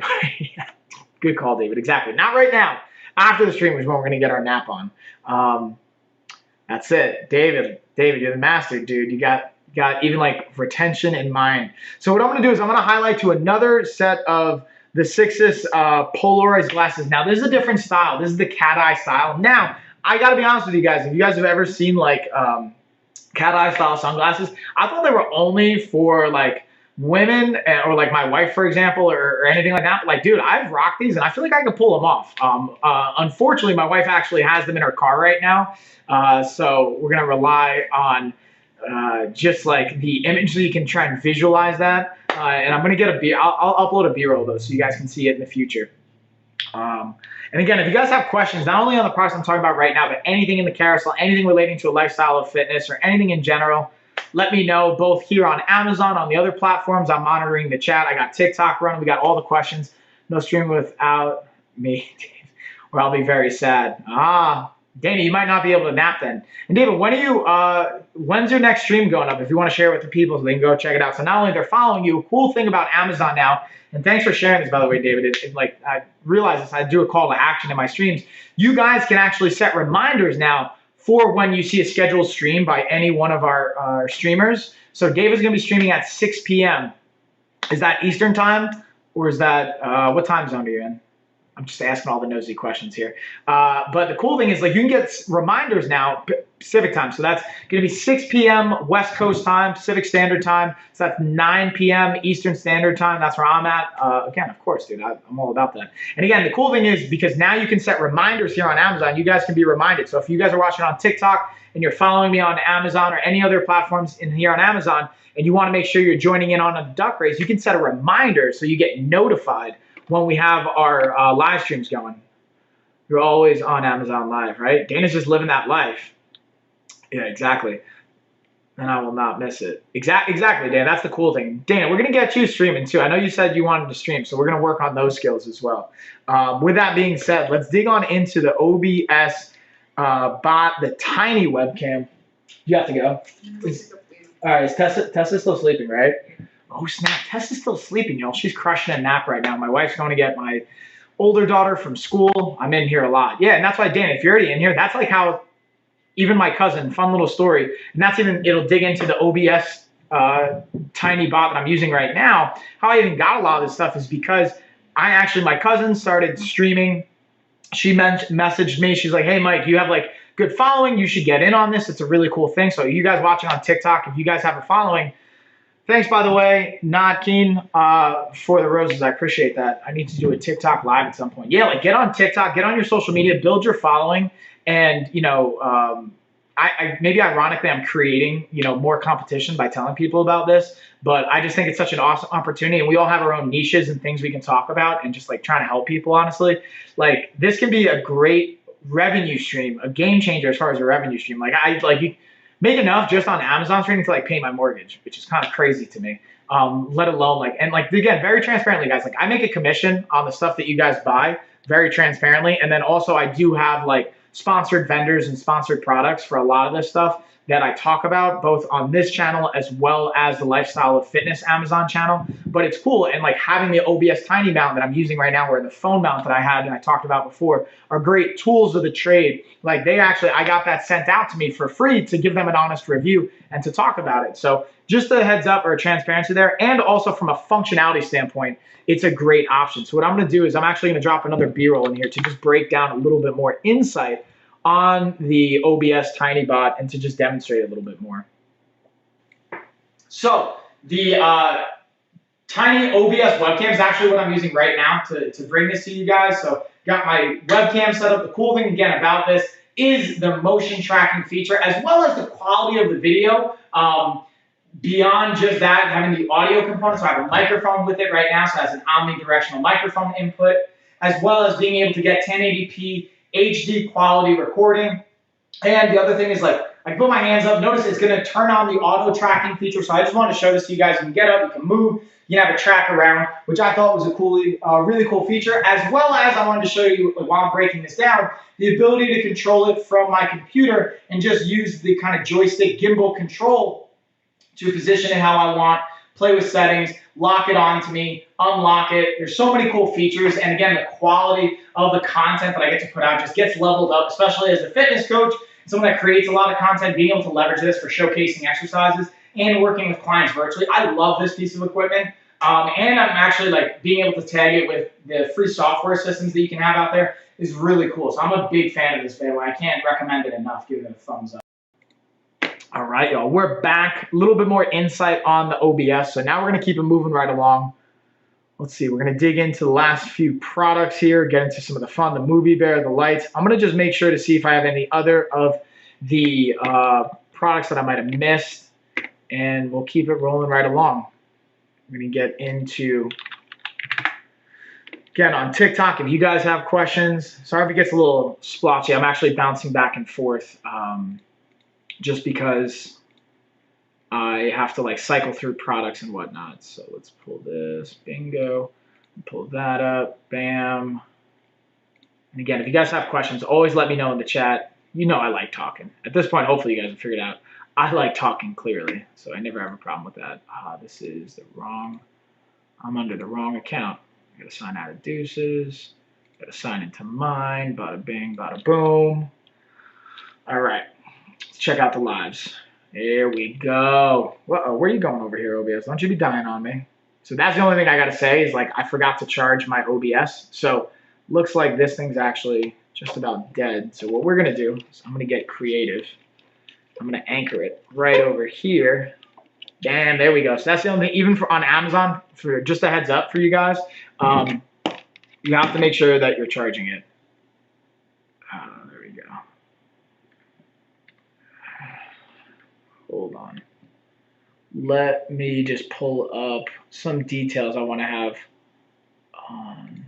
Good call, David. Exactly. Not right now. After the stream is when we're going to get our nap on. That's it. David, you're the master, dude. You got even like retention in mind. So what I'm going to do is I'm going to highlight to another set of the Sixus polarized glasses. Now, this is a different style. This is the cat eye style. Now, I got to be honest with you guys. If you guys have ever seen like cat eye style sunglasses, I thought they were only for like women or like my wife, for example, or anything like that. But like, dude, I've rocked these and I feel like I can pull them off. Unfortunately, my wife actually has them in her car right now. So we're going to rely on just like the image so you can try and visualize that. And I'm gonna get I'll upload a B-roll though, so you guys can see it in the future. And again, if you guys have questions, not only on the products I'm talking about right now, but anything in the carousel, anything relating to a lifestyle of fitness or anything in general, let me know, both here on Amazon, on the other platforms. I'm monitoring the chat. I got TikTok running. We got all the questions. No stream without me, or I'll be very sad. Dana, you might not be able to nap then. And David, when's your next stream going up? If you want to share it with the people so they can go check it out. So not only they're following you, a cool thing about Amazon now, and thanks for sharing this, by the way, David. Like, I realize this, I do a call to action in my streams. You guys can actually set reminders now for when you see a scheduled stream by any one of our streamers. So David's gonna be streaming at 6 p.m. Is that Eastern time? Or is that, what time zone are you in? I'm just asking all the nosy questions here. But the cool thing is, like, you can get reminders now, Pacific time. So that's going to be 6 p.m. West Coast time, Pacific Standard Time. So that's 9 p.m. Eastern Standard Time. That's where I'm at. Again, of course, dude, I'm all about that. And again, the cool thing is, because now you can set reminders here on Amazon, you guys can be reminded. So if you guys are watching on TikTok and you're following me on Amazon or any other platforms in here on Amazon, and you want to make sure you're joining in on the duck race, you can set a reminder so you get notified when we have our live streams going. You're always on Amazon Live, right? Dana's just living that life. Yeah, exactly. And I will not miss it. Exactly, Dana. That's the cool thing. Dana, we're going to get you streaming too. I know you said you wanted to stream, so we're going to work on those skills as well. With that being said, let's dig on into the OBS bot, the tiny webcam. You have to go. All right, is Tessa still sleeping, right? Oh, snap. Tessa's still sleeping, y'all. She's crushing a nap right now. My wife's going to get my older daughter from school. I'm in here a lot. Yeah, and that's why, Dan, if you're already in here, that's like how even my cousin, fun little story, and that's even, it'll dig into the OBS tiny bot that I'm using right now. How I even got a lot of this stuff is because my cousin started streaming. She messaged me. She's like, hey, Mike, you have like good following. You should get in on this. It's a really cool thing. So you guys watching on TikTok, if you guys have a following, thanks, by the way, Not Keen, for the roses. I appreciate that. I need to do a TikTok live at some point. Yeah, like, get on TikTok, get on your social media, build your following, and, you know, maybe ironically I'm creating, you know, more competition by telling people about this, but I just think it's such an awesome opportunity, and we all have our own niches and things we can talk about, and just like trying to help people, honestly. Like, this can be a great revenue stream, a game changer as far as a revenue stream. Like, you make enough just on Amazon streaming to like pay my mortgage, which is kind of crazy to me. Let alone like, and like, again, very transparently, guys, like I make a commission on the stuff that you guys buy very transparently. And then also I do have like sponsored vendors and sponsored products for a lot of this stuff that I talk about both on this channel as well as the Lifestyle of Fitness Amazon channel. But it's cool, and like having the OBS tiny mount that I'm using right now, or the phone mount that I had and I talked about before, are great tools of the trade. Like I got that sent out to me for free to give them an honest review and to talk about it. So just a heads up or transparency there. And also from a functionality standpoint, it's a great option. So what I'm gonna do is I'm actually gonna drop another B-roll in here to just break down a little bit more insight on the OBS tiny bot and to just demonstrate a little bit more. So the tiny OBS webcam is actually what I'm using right now to bring this to you guys. So got my webcam set up. The cool thing again about this is the motion tracking feature, as well as the quality of the video. Beyond just that, having the audio component, so I have a microphone with it right now, so it has an omnidirectional microphone input, as well as being able to get 1080p HD quality recording. And the other thing is, like, I can put my hands up. Notice it's going to turn on the auto tracking feature. So I just wanted to show this to you guys. You can get up, you can move, you can have a track around, which I thought was a really cool feature. As well as I wanted to show you, while I'm breaking this down, the ability to control it from my computer and just use the kind of joystick gimbal control to position it how I want, play with settings, lock it onto me, unlock it. There's so many cool features. And again, the quality of the content that I get to put out just gets leveled up, especially as a fitness coach, someone that creates a lot of content, being able to leverage this for showcasing exercises and working with clients virtually. I love this piece of equipment. And I'm actually like being able to tag it with the free software systems that you can have out there is really cool. So I'm a big fan of this, by the way. I can't recommend it enough. Give it a thumbs up. All right, y'all, we're back. A little bit more insight on the OBS. So now we're gonna keep it moving right along. Let's see, we're gonna dig into the last few products here, get into some of the fun, the movie bear, the lights. I'm gonna just make sure to see if I have any other of the products that I might have missed, and we'll keep it rolling right along. I'm going to get into, again, on TikTok, if you guys have questions, sorry if it gets a little splotchy. I'm actually bouncing back and forth just because I have to like cycle through products and whatnot. So let's pull this, bingo, pull that up, bam. And again, if you guys have questions, always let me know in the chat. You know I like talking. At this point, hopefully you guys have figured out I like talking clearly, so I never have a problem with that. This is the wrong, I'm under the wrong account. I gotta sign out of Deuces, gotta sign into mine, bada bing, bada boom. All right, let's check out the lives. There we go. Uh-oh, where are you going over here, OBS? Don't you be dying on me. So that's the only thing I gotta say is like, I forgot to charge my OBS. So looks like this thing's actually just about dead. So what we're gonna do is I'm gonna get creative. I'm gonna anchor it right over here. Damn, there we go. So that's the only thing, even for on Amazon, for just a heads up for you guys, you have to make sure that you're charging it. There we go. Hold on. Let me just pull up some details I want to have on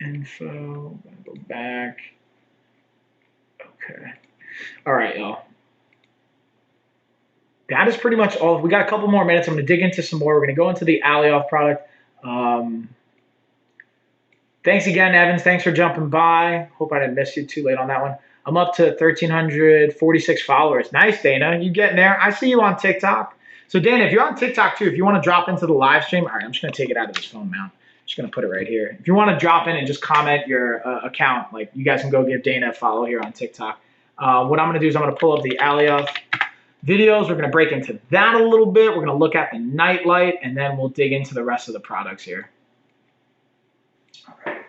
info. Go back. Okay. All right, y'all. That is pretty much all. We got a couple more minutes. I'm going to dig into some more. We're going to go into the Alioff product. Thanks again, Evans. Thanks for jumping by. Hope I didn't miss you too late on that one. I'm up to 1,346 followers. Nice, Dana. You getting there? I see you on TikTok. So, Dana, if you're on TikTok too, if you want to drop into the live stream, all right, I'm just going to take it out of this phone mount. Just going to put it right here. If you want to drop in and just comment your account, like you guys can go give Dana a follow here on TikTok. What I'm going to do is I'm going to pull up the Alioff videos. We're going to break into that a little bit. We're going to look at the night light, and then we'll dig into the rest of the products here. All right.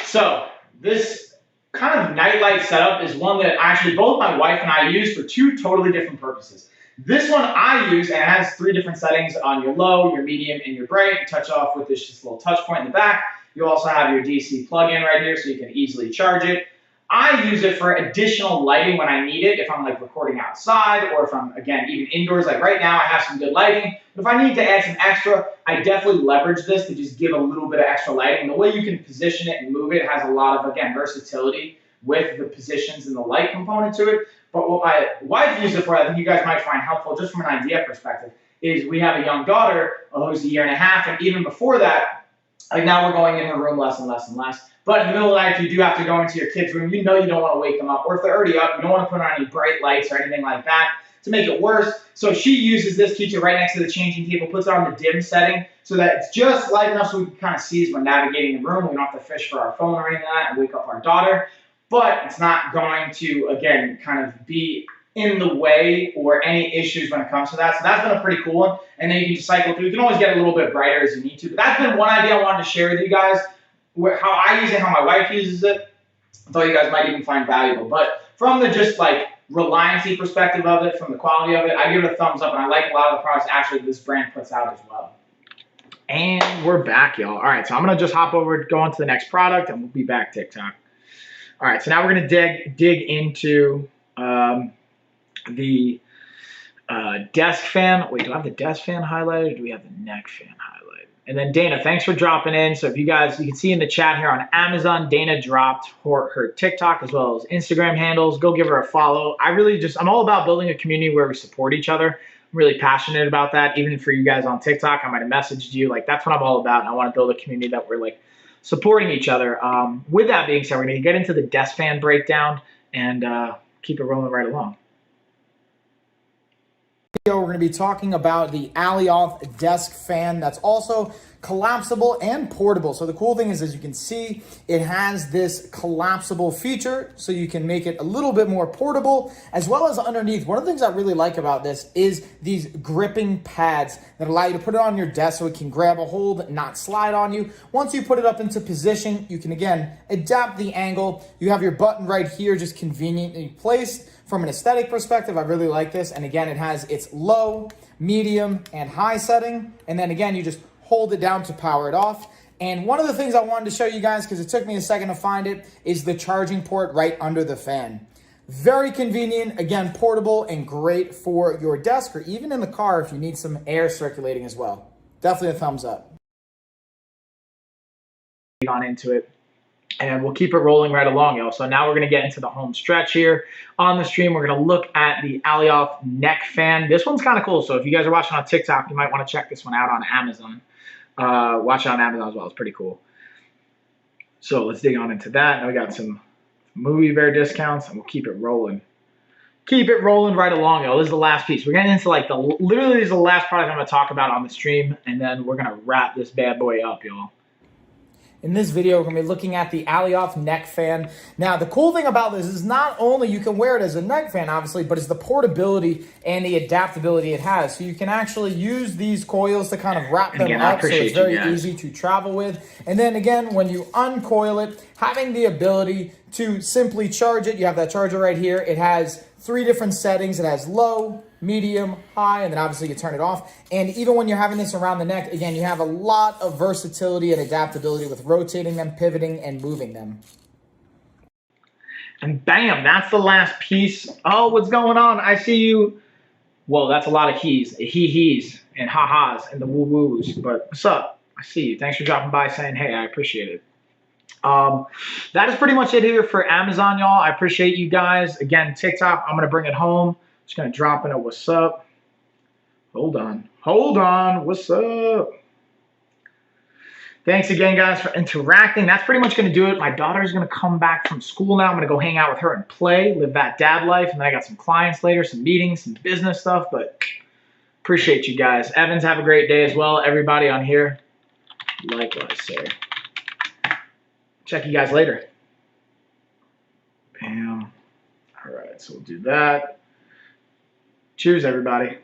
So this kind of nightlight setup is one that actually both my wife and I use for two totally different purposes. This one I use, and it has 3 different settings on your low, your medium, and your bright. You touch off with this just little touch point in the back. You also have your DC plug-in right here, so you can easily charge it. I use it for additional lighting when I need it, if I'm like recording outside or if I'm, again, even indoors. Like right now I have some good lighting, but if I need to add some extra, I definitely leverage this to just give a little bit of extra lighting. The way you can position it and move it has a lot of, again, versatility with the positions and the light component to it. But what my wife uses it for, I think you guys might find helpful just from an idea perspective, is we have a young daughter who's 1.5 years, and even before that, like now we're going in her room less and less and less. But in the middle of the night, if you do have to go into your kid's room, you know you don't want to wake them up. Or if they're already up, you don't want to put on any bright lights or anything like that to make it worse. So she uses this, keeps it right next to the changing table, puts it on the dim setting so that it's just light enough so we can kind of see as we're navigating the room. We don't have to fish for our phone or anything like that and wake up our daughter. But it's not going to, again, kind of be in the way or any issues when it comes to that. So that's been a pretty cool one. And then you can just cycle through. You can always get a little bit brighter as you need to. But that's been one idea I wanted to share with you guys. How I use it, how my wife uses it, I thought you guys might even find valuable. But from the just like reliancy perspective of it, from the quality of it, I give it a thumbs up, and I like a lot of the products actually this brand puts out as well. And we're back, y'all. All right, so I'm gonna just hop over, go on to the next product, and we'll be back TikTok. All right, so now we're gonna dig into the desk fan. Wait, do I have the desk fan highlighted, or do we have the neck fan highlighted? And then Dana, thanks for dropping in. So if you guys, you can see in the chat here on Amazon, Dana dropped her TikTok as well as Instagram handles. Go give her a follow. I'm all about building a community where we support each other. I'm really passionate about that. Even for you guys on TikTok, I might have messaged you. Like that's what I'm all about. And I want to build a community that we're like supporting each other. With that being said, we're going to get into the desk fan breakdown and keep it rolling right along. We're going to be talking about the Alioff desk fan that's also collapsible and portable. So the cool thing is, as you can see, it has this collapsible feature so you can make it a little bit more portable, as well as underneath. One of the things I really like about this is these gripping pads that allow you to put it on your desk so it can grab a hold, not slide on you. Once you put it up into position, you can again adapt the angle. You have your button right here, just conveniently placed. From an aesthetic perspective, I really like this. And again, it has its low, medium, and high setting. And then again, you just hold it down to power it off. And one of the things I wanted to show you guys, because it took me a second to find it, is the charging port right under the fan. Very convenient, again, portable and great for your desk or even in the car if you need some air circulating as well. definitely a thumbs up. On into it. And we'll keep it rolling right along, y'all. So now we're going to get into the home stretch here. On the stream, we're going to look at the Alioff Neck Fan. This one's kind of cool. So if you guys are watching on TikTok, you might want to check this one out on Amazon. Watch it on Amazon as well. It's pretty cool. So let's dig on into that. Now we got some movie bear discounts, and we'll keep it rolling. Keep it rolling right along, y'all. This is the last piece. We're getting into like literally this is the last product I'm going to talk about on the stream, and then we're going to wrap this bad boy up, y'all. In this video, we're going to be looking at the Alioff Neck Fan. Now, the cool thing about this is not only you can wear it as a neck fan, obviously, but it's the portability and the adaptability it has. So you can actually use these coils to kind of wrap them up, so it's very easy to travel with. And then again, when you uncoil it, having the ability to simply charge it. You have that charger right here. It has 3 different settings. It has low, medium, high, and then obviously you turn it off. And even when you're having this around the neck, again, you have a lot of versatility and adaptability with rotating them, pivoting, and moving them. And bam, that's the last piece. Oh, what's going on? I see you. Whoa, that's a lot of he's, he-he's, and ha-has, and the woo-woos. But what's up? I see you. Thanks for dropping by saying, hey, I appreciate it. That is pretty much it here for Amazon, y'all. I appreciate you guys. Again, TikTok, I'm going to bring it home. Just going to drop in a what's up. Hold on. What's up? Thanks again, guys, for interacting. That's pretty much going to do it. My daughter's going to come back from school now. I'm going to go hang out with her and play, live that dad life. And then I got some clients later, some meetings, some business stuff. But appreciate you guys. Evans, have a great day as well. Everybody on here, likewise, sir. Check you guys later. Bam. All right, so we'll do that. Cheers, everybody.